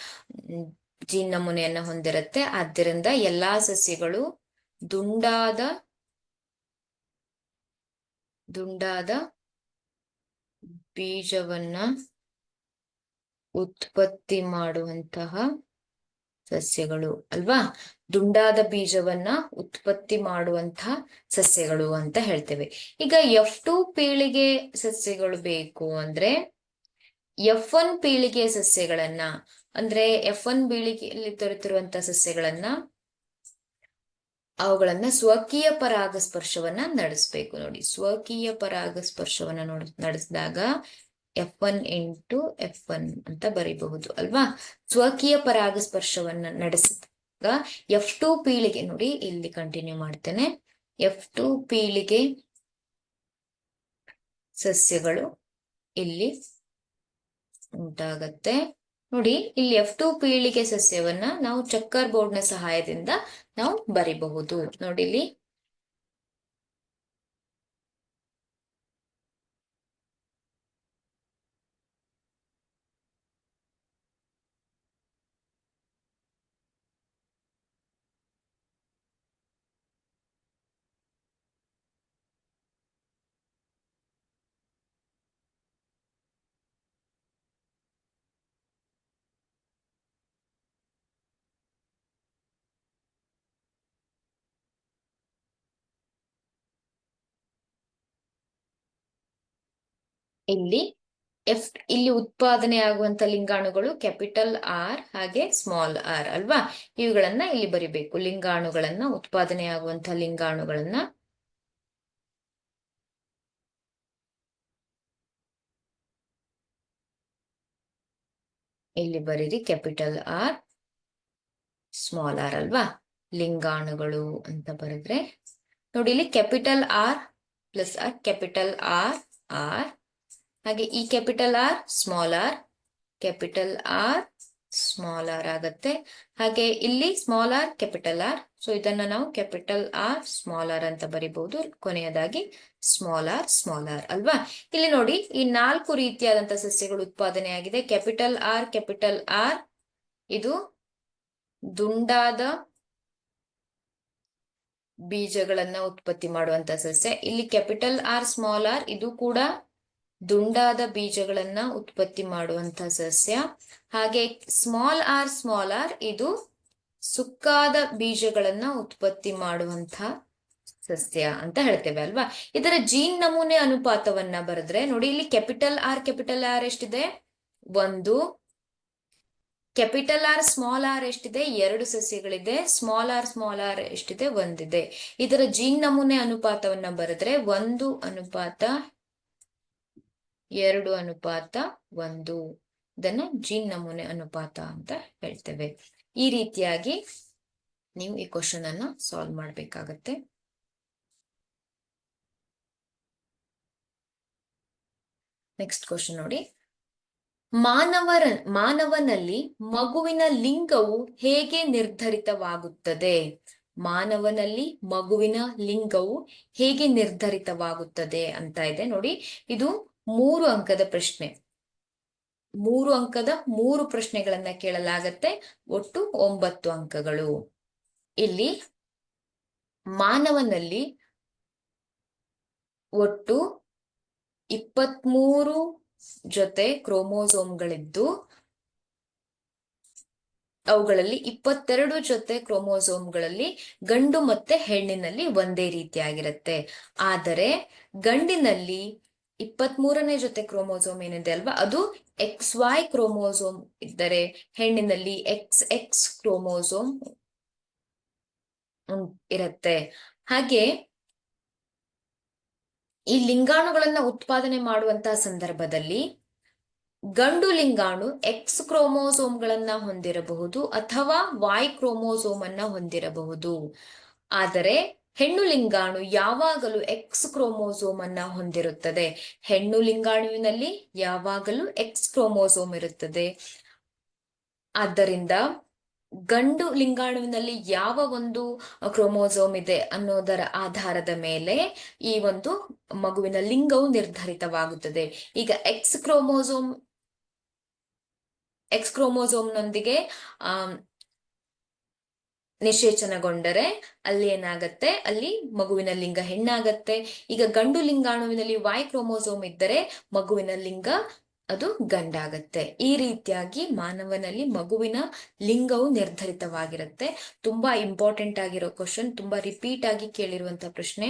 gene ನಮೂನೆಯನ್ನ ಹೊಂದಿರುತ್ತೆ. ಆದ್ದರಿಂದ ಎಲ್ಲಾ ಸಸ್ಯಗಳು ದುಂಡಾದ ಬೀಜವನ್ನ ಉತ್ಪತ್ತಿ ಮಾಡುವಂತಹ ಸಸ್ಯಗಳು ಅಲ್ವಾ. ದುಂಡಾದ ಬೀಜವನ್ನ ಉತ್ಪತ್ತಿ ಮಾಡುವಂತಹ ಸಸ್ಯಗಳು ಅಂತ ಹೇಳ್ತೇವೆ. ಈಗ F2 ಪೀಳಿಗೆ ಸಸ್ಯಗಳು ಬೇಕು ಅಂದ್ರೆ F1 ಪೀಳಿಗೆ ಸಸ್ಯಗಳನ್ನ, ಅಂದ್ರೆ F1 ಪೀಳಿಗೆಯಲ್ಲಿ ದೊರೆತಿರುವಂತಹ ಸಸ್ಯಗಳನ್ನ ಅವುಗಳನ್ನ ಸ್ವಕೀಯ ಪರಾಗಸ್ಪರ್ಶವನ್ನ ನಡೆಸಬೇಕು. ನೋಡಿ, ಸ್ವಕೀಯ ಪರಾಗಸ್ಪರ್ಶವನ್ನ ನಡೆಸಿದಾಗ F1 into F1 ಅಂತ ಬರೀಬಹುದು ಅಲ್ವಾ. ಸ್ವಕೀಯ ಪರಾಗಸ್ಪರ್ಶವನ್ನ ನಡೆಸಿದಾಗ F2 ಪೀಳಿಗೆ, ನೋಡಿ ಇಲ್ಲಿ ಕಂಟಿನ್ಯೂ ಮಾಡ್ತೇನೆ, F2 ಪೀಳಿಗೆ ಸಸ್ಯಗಳು ಇಲ್ಲಿ ಉಂಟಾಗತ್ತೆ. ನೋಡಿ, ಇಲ್ಲಿ F2 ಪೀಳಿಗೆ ಸಸ್ಯವನ್ನ ನಾವು ಚಕ್ಕರ್ ಬೋರ್ಡ್ನ ಸಹಾಯದಿಂದ ನಾವು ಬರಿಬಹುದು. ನೋಡಿ, ಇಲ್ಲಿ ಇಲ್ಲಿ ಉತ್ಪಾದನೆ ಆಗುವಂತ ಲಿಂಗಾಣುಗಳು ಕ್ಯಾಪಿಟಲ್ ಆರ್ ಹಾಗೆ ಸ್ಮಾಲ್ ಆರ್ ಅಲ್ವಾ. ಇವುಗಳನ್ನ ಇಲ್ಲಿ ಬರಿಬೇಕು. ಲಿಂಗಾಣುಗಳನ್ನ, ಉತ್ಪಾದನೆ ಆಗುವಂತ ಲಿಂಗಾಣುಗಳನ್ನ ಇಲ್ಲಿ ಬರೀರಿ, ಕ್ಯಾಪಿಟಲ್ ಆರ್ ಸ್ಮಾಲ್ ಆರ್ ಅಲ್ವಾ. ಲಿಂಗಾಣುಗಳು ಅಂತ ಬರೆದ್ರೆ ನೋಡಿ, ಇಲ್ಲಿ capital R plus R, capital R ಹಾಗೆ ಈ capital R small R, capital R small R ಆಗತ್ತೆ. ಹಾಗೆ ಇಲ್ಲಿ small R capital R, so ಇದನ್ನ ನಾವು ಕ್ಯಾಪಿಟಲ್ ಆರ್ ಸ್ಮಾಲ್ ಆರ್ ಅಂತ ಬರಿಬಹುದು. ಕೊನೆಯದಾಗಿ ಸ್ಮಾಲ್ ಆರ್ ಅಲ್ವಾ. ಇಲ್ಲಿ ನೋಡಿ, ಈ 4 ರೀತಿಯಾದಂತಹ ಸಸ್ಯಗಳು ಉತ್ಪಾದನೆ ಆಗಿದೆ. ಕ್ಯಾಪಿಟಲ್ ಆರ್ ಇದು ದುಂಡಾದ ಬೀಜಗಳನ್ನ ಉತ್ಪತ್ತಿ ಮಾಡುವಂತ ಸಸ್ಯ. ಇಲ್ಲಿ ಕ್ಯಾಪಿಟಲ್ ಆರ್ ಸ್ಮಾಲ್ ಆರ್ ಇದು ಕೂಡ ದುಂಡಾದ ಬೀಜಗಳನ್ನ ಉತ್ಪತ್ತಿ ಮಾಡುವಂತ ಸಸ್ಯ. ಹಾಗೆ ಸ್ಮಾಲ್ ಆರ್ ಇದು ಸುಕ್ಕಾದ ಬೀಜಗಳನ್ನ ಉತ್ಪತ್ತಿ ಮಾಡುವಂತ ಸಸ್ಯ ಅಂತ ಹೇಳ್ತೇವೆ ಅಲ್ವಾ. ಇದರ ಜೀನ್ ನಮೂನೆ ಅನುಪಾತವನ್ನ ಬರೆದ್ರೆ ನೋಡಿ, ಇಲ್ಲಿ ಕ್ಯಾಪಿಟಲ್ ಆರ್ ಎಷ್ಟಿದೆ? 1. ಕ್ಯಾಪಿಟಲ್ ಆರ್ ಎಷ್ಟಿದೆ? 2 ಸಸ್ಯಗಳಿದೆ. ಸ್ಮಾಲ್ ಆರ್ ಎಷ್ಟಿದೆ? 1 ಇದೆ. ಇದರ ಜೀನ್ ನಮೂನೆ ಅನುಪಾತವನ್ನ ಬರೆದ್ರೆ 1:2:1. ಇದನ್ನ ಜೀನ್ ನಮೂನೆ ಅನುಪಾತ ಅಂತ ಹೇಳ್ತೇವೆ. ಈ ರೀತಿಯಾಗಿ ನೀವು ಈ ಕ್ವಶನ್ ಅನ್ನ ಸಾಲ್ವ್ ಮಾಡ್ಬೇಕಾಗತ್ತೆ. ನೆಕ್ಸ್ಟ್ ಕ್ವಶನ್ ನೋಡಿ, ಮಾನವನಲ್ಲಿ ಮಗುವಿನ ಲಿಂಗವು ಹೇಗೆ ನಿರ್ಧರಿತವಾಗುತ್ತದೆ? ಮಾನವನಲ್ಲಿ ಮಗುವಿನ ಲಿಂಗವು ಹೇಗೆ ನಿರ್ಧರಿತವಾಗುತ್ತದೆ ಅಂತ ಇದೆ ನೋಡಿ. ಇದು 3 ಅಂಕದ ಪ್ರಶ್ನೆ. 3 ಅಂಕದ 3 ಪ್ರಶ್ನೆಗಳನ್ನ ಕೇಳಲಾಗತ್ತೆ. ಒಟ್ಟು 9 ಅಂಕಗಳು. ಇಲ್ಲಿ ಮಾನವನಲ್ಲಿ ಒಟ್ಟು 23 ಜೊತೆ ಕ್ರೋಮೋಸೋಮ್ಗಳಿದ್ದು ಅವುಗಳಲ್ಲಿ 22 ಜೊತೆ ಕ್ರೋಮೋಸೋಮ್ಗಳಲ್ಲಿ ಗಂಡು ಮತ್ತೆ ಹೆಣ್ಣಿನಲ್ಲಿ ಒಂದೇ ರೀತಿಯಾಗಿರುತ್ತೆ. ಆದರೆ ಗಂಡಿನಲ್ಲಿ 23ನೇ ಜೊತೆ ಕ್ರೋಮೋಸೋಮ್ ಏನಿದೆ ಅಲ್ವಾ, ಅದು XY ಕ್ರೋಮೋಸೋಮ್ ಇದ್ದರೆ ಹೆಣ್ಣಿನಲ್ಲಿ XX ಕ್ರೋಮೋಸೋಮ್ ಇರುತ್ತೆ. ಹಾಗೆ ಈ ಲಿಂಗಾಣುಗಳನ್ನ ಉತ್ಪಾದನೆ ಮಾಡುವಂತಹ ಸಂದರ್ಭದಲ್ಲಿ ಗಂಡು ಲಿಂಗಾಣು X ಕ್ರೋಮೋಸೋಮ್ಗಳನ್ನ ಹೊಂದಿರಬಹುದು ಅಥವಾ Y ಕ್ರೋಮೋಸೋಮ್ ಅನ್ನ ಹೊಂದಿರಬಹುದು. ಆದರೆ ಹೆಣ್ಣು ಲಿಂಗಾಣು ಯಾವಾಗಲೂ X ಕ್ರೋಮೋಸೋಮ್ ಅನ್ನ ಹೊಂದಿರುತ್ತದೆ. ಹೆಣ್ಣು ಲಿಂಗಾಣುವಿನಲ್ಲಿ ಯಾವಾಗಲೂ X ಕ್ರೋಮೋಸೋಮ್ ಇರುತ್ತದೆ. ಆದ್ದರಿಂದ ಗಂಡು ಲಿಂಗಾಣುವಿನಲ್ಲಿ ಯಾವ ಒಂದು ಕ್ರೋಮೋಸೋಮ್ ಇದೆ ಅನ್ನೋದರ ಆಧಾರದ ಮೇಲೆ ಈ ಒಂದು ಮಗುವಿನ ಲಿಂಗವು ನಿರ್ಧರಿತವಾಗುತ್ತದೆ. ಈಗ ಎಕ್ಸ್ ಕ್ರೋಮೋಸೋಮ್ನೊಂದಿಗೆ ನಿಷೇಚನಗೊಂಡರೆ ಅಲ್ಲಿ ಏನಾಗತ್ತೆ? ಅಲ್ಲಿ ಮಗುವಿನ ಲಿಂಗ ಹೆಣ್ಣಾಗತ್ತೆ. ಈಗ ಗಂಡು ಲಿಂಗಾಣುವಿನಲ್ಲಿ Y ಕ್ರೋಮೋಸೋಮ್ ಇದ್ದರೆ ಮಗುವಿನ ಲಿಂಗ ಅದು ಗಂಡಾಗತ್ತೆ. ಈ ರೀತಿಯಾಗಿ ಮಾನವನಲ್ಲಿ ಮಗುವಿನ ಲಿಂಗವು ನಿರ್ಧರಿತವಾಗಿರುತ್ತೆ. ತುಂಬಾ ಇಂಪಾರ್ಟೆಂಟ್ ಆಗಿರೋ ಕ್ವಶನ್, ತುಂಬಾ ರಿಪೀಟ್ ಆಗಿ ಕೇಳಿರುವಂತ ಪ್ರಶ್ನೆ.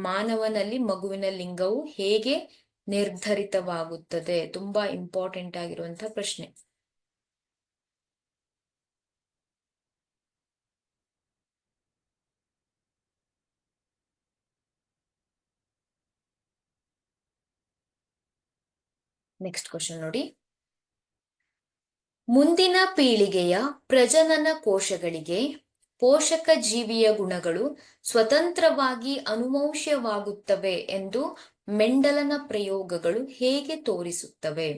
ಮಾನವನಲ್ಲಿ ಮಗುವಿನ ಲಿಂಗವು ಹೇಗೆ ನಿರ್ಧರಿತವಾಗುತ್ತದೆ? ತುಂಬಾ ಇಂಪಾರ್ಟೆಂಟ್ ಆಗಿರುವಂತ ಪ್ರಶ್ನೆ. ನೆಕ್ಸ್ಟ್ ಕ್ವಶನ್ ನೋಡಿ, ಮುಂದಿನ ಪೀಳಿಗೆಯ ಪ್ರಜನನ ಕೋಶಗಳಿಗೆ ಪೋಷಕ ಜೀವಿಯ ಗುಣಗಳು ಸ್ವತಂತ್ರವಾಗಿ ಅನುವಂಶೀಯವಾಗುತ್ತವೆ ಎಂದು ಮೆಂಡಲನ ಪ್ರಯೋಗಗಳು ಹೇಗೆ ತೋರಿಸುತ್ತವೆ?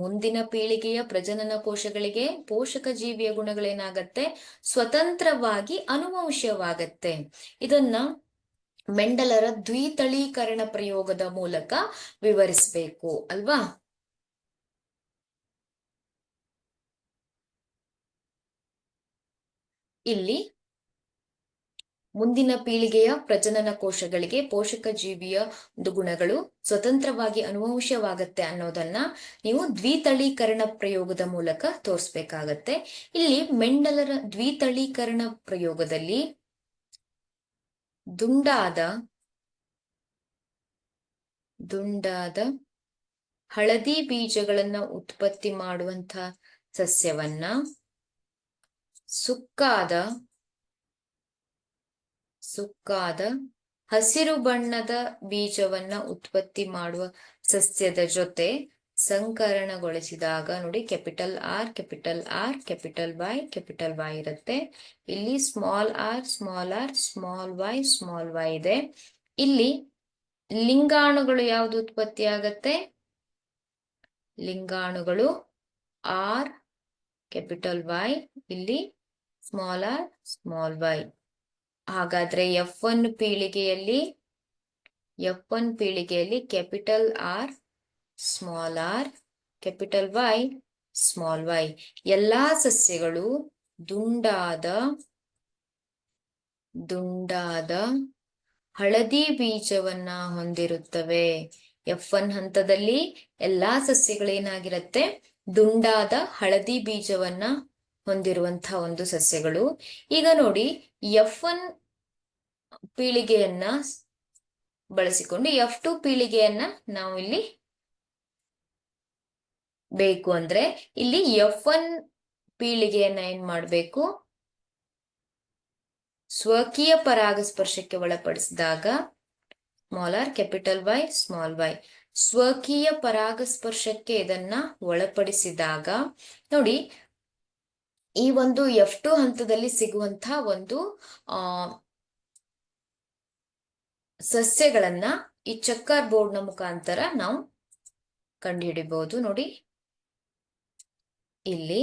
ಮುಂದಿನ ಪೀಳಿಗೆಯ ಪ್ರಜನನ ಕೋಶಗಳಿಗೆ ಪೋಷಕ ಜೀವಿಯ ಗುಣಗಳೇನಾಗತ್ತೆ? ಸ್ವತಂತ್ರವಾಗಿ ಅನುವಂಶೀಯವಾಗತ್ತೆ. ಇದನ್ನ ಮೆಂಡಲರ ದ್ವಿತಳೀಕರಣ ಪ್ರಯೋಗದ ಮೂಲಕ ವಿವರಿಸಬೇಕು ಅಲ್ವಾ. ಇಲ್ಲಿ ಮುಂದಿನ ಪೀಳಿಗೆಯ ಪ್ರಜನನ ಕೋಶಗಳಿಗೆ ಪೋಷಕ ಜೀವಿಯ ಗುಣಗಳು ಸ್ವತಂತ್ರವಾಗಿ ಅನುವಂಶೀಯವಾಗತ್ತೆ ಅನ್ನೋದನ್ನ ನೀವು ದ್ವಿತಳೀಕರಣ ಪ್ರಯೋಗದ ಮೂಲಕ ತೋರಿಸ್ಬೇಕಾಗತ್ತೆ. ಇಲ್ಲಿ ಮೆಂಡಲರ ದ್ವಿತಳೀಕರಣ ಪ್ರಯೋಗದಲ್ಲಿ ದುಂಡಾದ ಹಳದಿ ಬೀಜಗಳನ್ನ ಉತ್ಪತ್ತಿ ಮಾಡುವಂತ ಸಸ್ಯವನ್ನ ಸುಕ್ಕಾದ ಹಸಿರು ಬಣ್ಣದ ಬೀಜವನ್ನ ಉತ್ಪತ್ತಿ ಮಾಡುವ ಸಸ್ಯದ ಜೊತೆ ಸಂಕರಣಗೊಳಿಸಿದಾಗ ನೋಡಿ, ಕ್ಯಾಪಿಟಲ್ ಆರ್ ಕ್ಯಾಪಿಟಲ್ ವೈ ಇರುತ್ತೆ. ಇಲ್ಲಿ ಸ್ಮಾಲ್ ಆರ್ ಸ್ಮಾಲ್ ವೈ ಇದೆ. ಇಲ್ಲಿ ಲಿಂಗಾಣುಗಳು ಯಾವುದು ಉತ್ಪತ್ತಿ ಆಗತ್ತೆ? ಲಿಂಗಾಣುಗಳು ಕ್ಯಾಪಿಟಲ್ ವೈ, ಇಲ್ಲಿ ಸ್ಮಾಲ್ ಆರ್ ಸ್ಮಾಲ್ ವೈ. ಹಾಗಾದ್ರೆ F1 ಪೀಳಿಗೆಯಲ್ಲಿ capital R small R, capital Y small Y. ಎಲ್ಲಾ ಸಸ್ಯಗಳು ದುಂಡಾದ ಹಳದಿ ಬೀಜವನ್ನ ಹೊಂದಿರುತ್ತವೆ. F1 ಹಂತದಲ್ಲಿ ಎಲ್ಲಾ ಸಸ್ಯಗಳೇನಾಗಿರುತ್ತೆ, ದುಂಡಾದ ಹಳದಿ ಬೀಜವನ್ನ ಹೊಂದಿರುವಂತಹ ಒಂದು ಸಸ್ಯಗಳು. ಈಗ ನೋಡಿ, F1 ಪೀಳಿಗೆಯನ್ನ ಬಳಸಿಕೊಂಡು F2 ಪೀಳಿಗೆಯನ್ನ ನಾವು ಇಲ್ಲಿ ಬೇಕು ಅಂದ್ರೆ ಇಲ್ಲಿ F1 ಪೀಳಿಗೆಯನ್ನ ಏನ್ ಮಾಡ್ಬೇಕು, ಸ್ವಕೀಯ ಪರಾಗಸ್ಪರ್ಶಕ್ಕೆ ಒಳಪಡಿಸಿದಾಗ small R capital Y small Y, ಸ್ವಕೀಯ ಪರಾಗಸ್ಪರ್ಶಕ್ಕೆ ಇದನ್ನ ಒಳಪಡಿಸಿದಾಗ ನೋಡಿ, ಈ ಒಂದು F2 ಹಂತದಲ್ಲಿ ಸಿಗುವಂತಹ ಒಂದು ಸಸ್ಯಗಳನ್ನ ಈ ಚೆಕ್ಕರ್ ಬೋರ್ಡ್ ನ ಮುಖಾಂತರ ನಾವು ಕಂಡುಹಿಡಿಬಹುದು. ನೋಡಿ ಇಲ್ಲಿ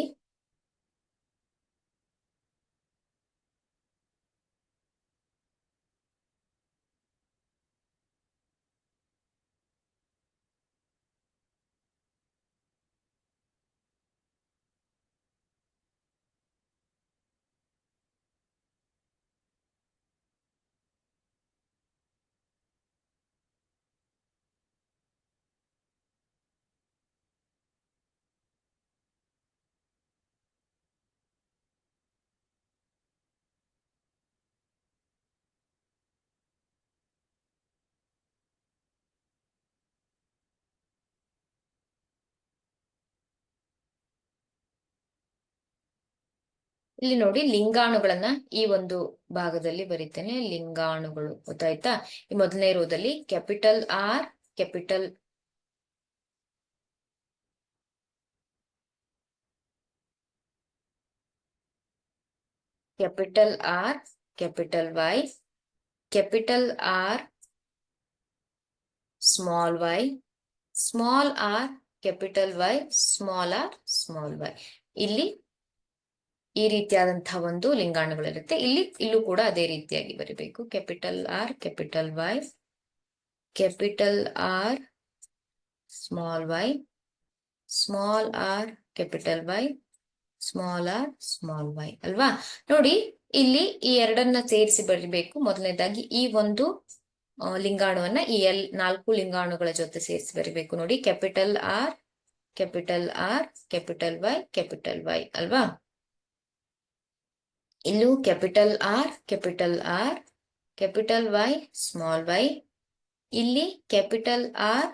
ನೋಡಿ ಲಿಂಗಾಣುಗಳನ್ನ ಈ ಒಂದು ಭಾಗದಲ್ಲಿ ಬರೀತೇನೆ. ಲಿಂಗಾಣುಗಳು ಗೊತ್ತಾಯ್ತಾ? ಈ ಮೊದಲನೇ ರೋದಲ್ಲಿ capital R capital R capital Y, capital R small Y, small R capital Y, small R small Y. ಇಲ್ಲಿ ಈ ರೀತಿಯಾದಂತಹ ಒಂದು ಲಿಂಗಾಣುಗಳಿರುತ್ತೆ. ಇಲ್ಲೂ ಕೂಡ ಅದೇ ರೀತಿಯಾಗಿ ಬರೀಬೇಕು. Capital R capital Y, capital R small Y, small R capital Y, small R small Y ಅಲ್ವಾ? ನೋಡಿ, ಇಲ್ಲಿ ಈ ಎರಡನ್ನ ಸೇರಿಸಿ ಬರೀಬೇಕು. ಮೊದಲನೇದಾಗಿ ಈ ಒಂದು ಲಿಂಗಾಣುವನ್ನ ಈ 4 ಲಿಂಗಾಣುಗಳ ಜೊತೆ ಸೇರಿಸಿ ಬರೀಬೇಕು. ನೋಡಿ, capital R capital R capital Y ಅಲ್ವಾ? ಇಲ್ಲೂ capital R capital Y small Y, ಇಲ್ಲಿ capital R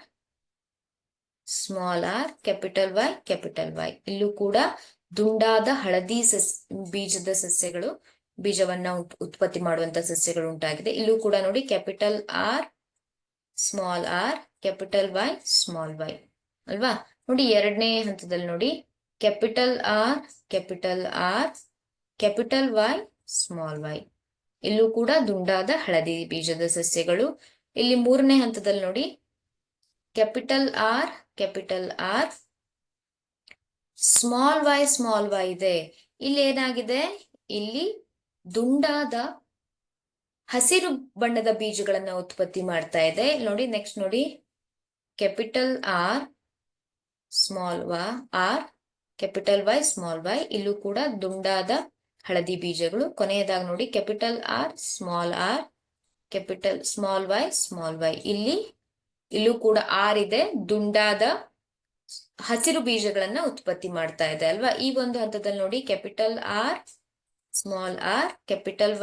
small R capital Y. ಇಲ್ಲೂ ಕೂಡ ದುಂಡಾದ ಹಳದಿ ಬೀಜದ ಸಸ್ಯಗಳು, ಬೀಜವನ್ನ ಉತ್ಪತ್ತಿ ಮಾಡುವಂತ ಸಸ್ಯಗಳು ಉಂಟಾಗಿದೆ. ಇಲ್ಲೂ ಕೂಡ ನೋಡಿ, capital R small R capital Y small Y ಅಲ್ವಾ? ನೋಡಿ, ಎರಡನೇ ಹಂತದಲ್ಲಿ ನೋಡಿ, capital R capital Y small Y. ಇಲ್ಲೂ ಕೂಡ ದುಂಡಾದ ಹಳದಿ ಬೀಜದ ಸಸ್ಯಗಳು. ಇಲ್ಲಿ ಮೂರನೇ ಹಂತದಲ್ಲಿ ನೋಡಿ, ಕ್ಯಾಪಿಟಲ್ ಆರ್ ಸ್ಮಾಲ್ ವೈ ಇದೆ. ಇಲ್ಲಿ ಏನಾಗಿದೆ, ಇಲ್ಲಿ ದುಂಡಾದ ಹಸಿರು ಬಣ್ಣದ ಬೀಜಗಳನ್ನ ಉತ್ಪತ್ತಿ ಮಾಡ್ತಾ ಇದೆ. ನೋಡಿ, ನೆಕ್ಸ್ಟ್ ನೋಡಿ, capital R small R capital Y small Y. ಇಲ್ಲೂ ಕೂಡ ದುಂಡಾದ ಹಳದಿ ಬೀಜಗಳು. ಕೊನೆಯದಾಗಿ ನೋಡಿ, capital R capital small Y. ಇಲ್ಲೂ ಕೂಡ ಆರ್ ಇದೆ, ದುಂಡಾದ ಹಸಿರು ಬೀಜಗಳನ್ನ ಉತ್ಪತ್ತಿ ಮಾಡ್ತಾ ಇದೆ ಅಲ್ವಾ? ಈ ಒಂದು ಹಂತದಲ್ಲಿ ನೋಡಿ, capital R small R capital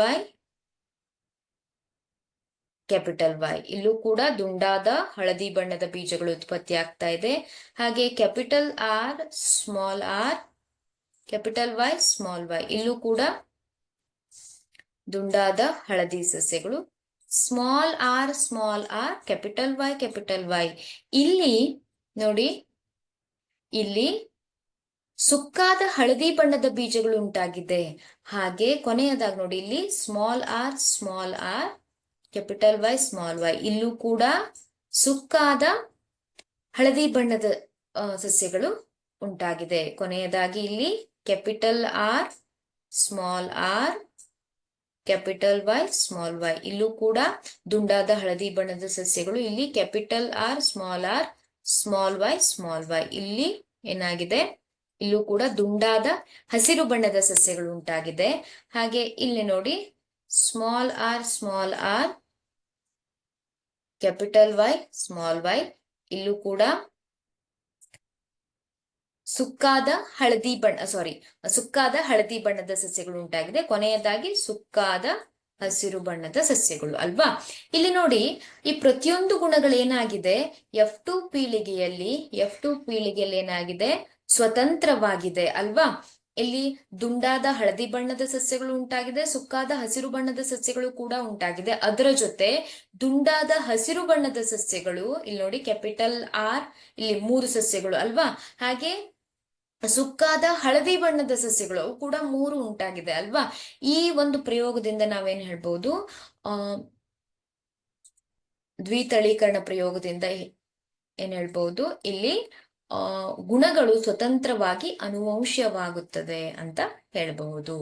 Y. ಇಲ್ಲೂ ಕೂಡ ದುಂಡಾದ ಹಳದಿ ಬಣ್ಣದ ಬೀಜಗಳು ಉತ್ಪತ್ತಿ ಆಗ್ತಾ ಇದೆ. ಹಾಗೆ capital R small R capital Y small Y. ಇಲ್ಲೂ ಕೂಡ ದುಂಡಾದ ಹಳದಿ ಸಸ್ಯಗಳು. Small R capital Y. ಇಲ್ಲಿ ನೋಡಿ, ಇಲ್ಲಿ ಸುಕ್ಕಾದ ಹಳದಿ ಬಣ್ಣದ ಬೀಜಗಳು ಉಂಟಾಗಿದೆ. ಹಾಗೆ ಕೊನೆಯದಾಗಿ ನೋಡಿ, ಇಲ್ಲಿ small R capital Y small Y. ಇಲ್ಲೂ ಕೂಡ ಸುಕ್ಕಾದ ಹಳದಿ ಬಣ್ಣದ ಸಸ್ಯಗಳು ಉಂಟಾಗಿದೆ. ಕೊನೆಯದಾಗಿ ಇಲ್ಲಿ capital R small R capital Y small Y. ಇಲ್ಲೂ ಕೂಡ ದುಂಡಾದ ಹಳದಿ ಬಣ್ಣದ ಸಸ್ಯಗಳು. ಇಲ್ಲಿ ಕ್ಯಾಪಿಟಲ್ ಆರ್ ಸ್ಮಾಲ್ ವೈ. ಇಲ್ಲಿ ಏನಾಗಿದೆ, ಇಲ್ಲೂ ಕೂಡ ದುಂಡಾದ ಹಸಿರು ಬಣ್ಣದ ಸಸ್ಯಗಳು ಉಂಟಾಗಿದೆ. ಹಾಗೆ ಇಲ್ಲಿ ನೋಡಿ small R capital Y small Y. ಇಲ್ಲೂ ಕೂಡ ಸುಕ್ಕಾದ ಹಳದಿ ಬಣ್ಣದ ಸಸ್ಯಗಳು ಉಂಟಾಗಿದೆ. ಕೊನೆಯದಾಗಿ ಸುಕ್ಕಾದ ಹಸಿರು ಬಣ್ಣದ ಸಸ್ಯಗಳು ಅಲ್ವಾ. ಇಲ್ಲಿ ನೋಡಿ ಈ ಪ್ರತಿಯೊಂದು ಗುಣಗಳೇನಾಗಿದೆ F2 ಪೀಳಿಗೆಯಲ್ಲಿ ಏನಾಗಿದೆ, ಸ್ವತಂತ್ರವಾಗಿದೆ ಅಲ್ವಾ. ಇಲ್ಲಿ ದುಂಡಾದ ಹಳದಿ ಬಣ್ಣದ ಸಸ್ಯಗಳು ಉಂಟಾಗಿದೆ, ಸುಕ್ಕಾದ ಹಸಿರು ಬಣ್ಣದ ಸಸ್ಯಗಳು ಕೂಡ ಉಂಟಾಗಿದೆ. ಅದರ ಜೊತೆ ದುಂಡಾದ ಹಸಿರು ಬಣ್ಣದ ಸಸ್ಯಗಳು, ಇಲ್ಲಿ ನೋಡಿ ಕ್ಯಾಪಿಟಲ್ ಆರ್, ಇಲ್ಲಿ 3 ಸಸ್ಯಗಳು ಅಲ್ವಾ. ಹಾಗೆ ಸುಕ್ಕಾದ ಹಳದಿ ಬಣ್ಣದ ಸಸ್ಯಗಳು, ಅವು ಕೂಡ 3 ಉಂಟಾಗಿದೆ ಅಲ್ವಾ. ಈ ಒಂದು ಪ್ರಯೋಗದಿಂದ ನಾವೇನ್ ಹೇಳ್ಬಹುದು, ದ್ವಿತಳೀಕರಣ ಪ್ರಯೋಗದಿಂದ ಏನ್ ಹೇಳ್ಬಹುದು, ಇಲ್ಲಿ ಗುಣಗಳು ಸ್ವತಂತ್ರವಾಗಿ ಅನುವಂಶೀಯವಾಗುತ್ತದೆ ಅಂತ ಹೇಳಬಹುದು.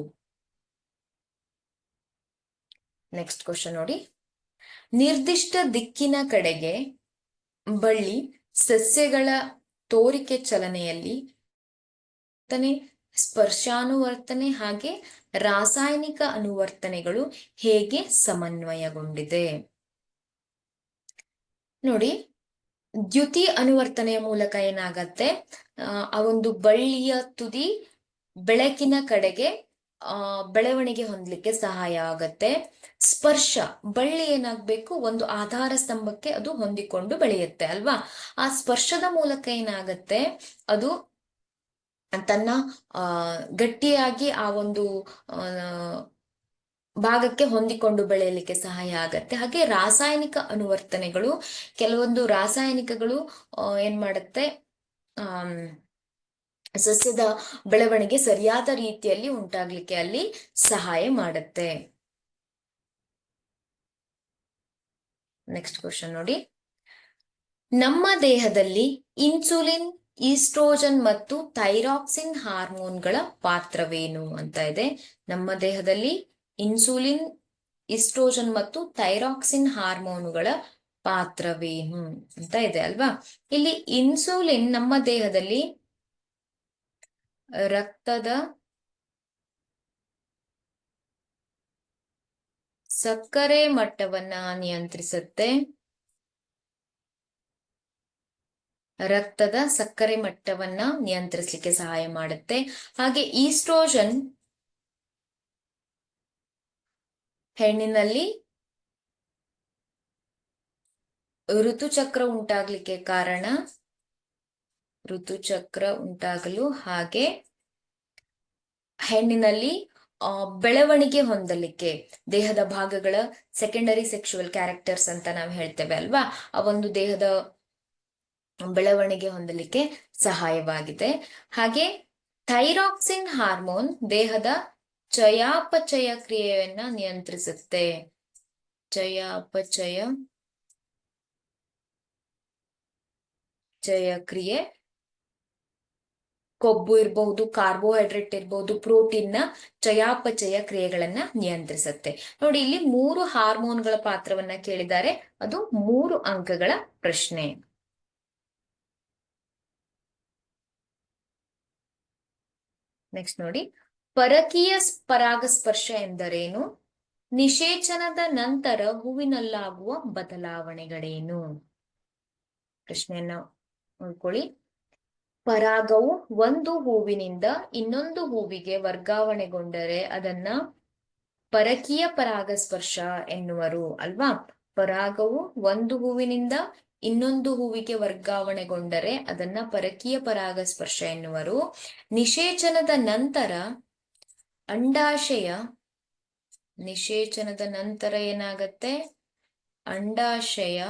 ನೆಕ್ಸ್ಟ್ ಕ್ವಶನ್ ನೋಡಿ. ನಿರ್ದಿಷ್ಟ ದಿಕ್ಕಿನ ಕಡೆಗೆ ಬಳ್ಳಿ ಸಸ್ಯಗಳ ತೋರಿಕೆ ಚಲನೆಯಲ್ಲಿ ಸ್ಪರ್ಶಾನುವರ್ತನೆ ಹಾಗೆ ರಾಸಾಯನಿಕ ಅನುವರ್ತನೆಗಳು ಹೇಗೆ ಸಮನ್ವಯಗೊಂಡಿದೆ? ನೋಡಿ, ದ್ಯುತಿ ಅನುವರ್ತನೆಯ ಮೂಲಕ ಏನಾಗತ್ತೆ, ಆ ಒಂದು ಬಳ್ಳಿಯ ತುದಿ ಬೆಳಕಿನ ಕಡೆಗೆ ಬೆಳವಣಿಗೆ ಹೊಂದಲಿಕ್ಕೆ ಸಹಾಯ ಆಗತ್ತೆ. ಸ್ಪರ್ಶ, ಬಳ್ಳಿ ಏನಾಗ್ಬೇಕು, ಒಂದು ಆಧಾರ ಸ್ತಂಭಕ್ಕೆ ಅದು ಹೊಂದಿಕೊಂಡು ಬೆಳೆಯುತ್ತೆ ಅಲ್ವಾ. ಆ ಸ್ಪರ್ಶದ ಮೂಲಕ ಏನಾಗತ್ತೆ, ಅದು ತನ್ನ ಗಟ್ಟಿಯಾಗಿ ಆ ಒಂದು ಭಾಗಕ್ಕೆ ಹೊಂದಿಕೊಂಡು ಬೆಳೆಯಲಿಕ್ಕೆ ಸಹಾಯ ಆಗತ್ತೆ. ಹಾಗೆ ರಾಸಾಯನಿಕ ಅನುವರ್ತನೆಗಳು, ಕೆಲವೊಂದು ರಾಸಾಯನಿಕಗಳು ಏನ್ ಮಾಡುತ್ತೆ, ಸಸ್ಯದ ಬೆಳವಣಿಗೆ ಸರಿಯಾದ ರೀತಿಯಲ್ಲಿ ಉಂಟಾಗ್ಲಿಕ್ಕೆ ಅಲ್ಲಿ ಸಹಾಯ ಮಾಡುತ್ತೆ. ನೆಕ್ಸ್ಟ್ ಕ್ವಶನ್ ನೋಡಿ. ನಮ್ಮ ದೇಹದಲ್ಲಿ ಇನ್ಸುಲಿನ್, ಈಸ್ಟ್ರೋಜನ್ ಮತ್ತು ಥೈರಾಕ್ಸಿನ್ ಹಾರ್ಮೋನ್ಗಳ ಪಾತ್ರವೇನು ಅಂತ ಇದೆ. ನಮ್ಮ ದೇಹದಲ್ಲಿ ಇನ್ಸುಲಿನ್, ಈಸ್ಟ್ರೋಜನ್ ಮತ್ತು ಥೈರಾಕ್ಸಿನ್ ಹಾರ್ಮೋನುಗಳ ಪಾತ್ರವೇನು ಅಂತ ಇದೆ ಅಲ್ವಾ. ಇಲ್ಲಿ ಇನ್ಸುಲಿನ್ ನಮ್ಮ ದೇಹದಲ್ಲಿ ರಕ್ತದ ಸಕ್ಕರೆ ಮಟ್ಟವನ್ನ ನಿಯಂತ್ರಿಸುತ್ತೆ. ರಕ್ತದ ಸಕ್ಕರೆ ಮಟ್ಟವನ್ನ ನಿಯಂತ್ರಿಸಲಿಕ್ಕೆ ಸಹಾಯ ಮಾಡುತ್ತೆ. ಹಾಗೆ ಈಸ್ಟ್ರೋಜನ್ ಹೆಣ್ಣಿನಲ್ಲಿ ಋತುಚಕ್ರ ಉಂಟಾಗ್ಲಿಕ್ಕೆ ಕಾರಣ, ಋತುಚಕ್ರ ಉಂಟಾಗಲು ಹಾಗೆ ಹೆಣ್ಣಿನಲ್ಲಿ ಬೆಳವಣಿಗೆ ಹೊಂದಲಿಕ್ಕೆ, ದೇಹದ ಭಾಗಗಳ ಸೆಕೆಂಡರಿ ಸೆಕ್ಷುವಲ್ ಕ್ಯಾರೆಕ್ಟರ್ಸ್ ಅಂತ ನಾವು ಹೇಳ್ತೇವೆ ಅಲ್ವಾ, ಆ ಒಂದು ದೇಹದ ಬೆಳವಣಿಗೆ ಹೊಂದಲಿಕ್ಕೆ ಸಹಾಯವಾಗಿದೆ. ಹಾಗೆ ಥೈರಾಕ್ಸಿನ್ ಹಾರ್ಮೋನ್ ದೇಹದ ಚಯಾಪಚಯ ಕ್ರಿಯೆಯನ್ನ ನಿಯಂತ್ರಿಸುತ್ತೆ. ಚಯಾಪಚಯ ಕ್ರಿಯೆ, ಕೊಬ್ಬು ಇರಬಹುದು, ಕಾರ್ಬೋಹೈಡ್ರೇಟ್ ಇರಬಹುದು, ಪ್ರೋಟೀನ್ ನ ಚಯಾಪಚಯ ಕ್ರಿಯೆಗಳನ್ನ ನಿಯಂತ್ರಿಸುತ್ತೆ. ನೋಡಿ, ಇಲ್ಲಿ 3 ಹಾರ್ಮೋನ್ಗಳ ಪಾತ್ರವನ್ನ ಕೇಳಿದ್ದಾರೆ. ಅದು 3 ಅಂಕಗಳ ಪ್ರಶ್ನೆ. ನೆಕ್ಸ್ಟ್ ನೋಡಿ, ಪರಕೀಯ ಪರಾಗಸ್ಪರ್ಶ ಎಂದರೇನು? ನಿಷೇಚನದ ನಂತರ ಹೂವಿನಲ್ಲಾಗುವ ಬದಲಾವಣೆಗಳೇನು? ಪ್ರಶ್ನೆಯನ್ನ ನೋಡ್ಕೊಳ್ಳಿ. ಪರಾಗವು ಒಂದು ಹೂವಿನಿಂದ ಇನ್ನೊಂದು ಹೂವಿಗೆ ವರ್ಗಾವಣೆಗೊಂಡರೆ ಅದನ್ನ ಪರಕೀಯ ಪರಾಗಸ್ಪರ್ಶ ಎನ್ನುವರು ಅಲ್ವಾ. ಪರಾಗವು ಒಂದು ಹೂವಿನಿಂದ ಇನ್ನೊಂದು ಹೂವಿಗೆ ವರ್ಗಾವಣೆಗೊಂಡರೆ ಅದನ್ನ ಪರಕೀಯ ಪರಾಗಸ್ಪರ್ಶ ಎನ್ನುವರು. ನಿಷೇಚನದ ನಂತರ ನಿಷೇಚನದ ನಂತರ ಏನಾಗತ್ತೆ, ಅಂಡಾಶಯ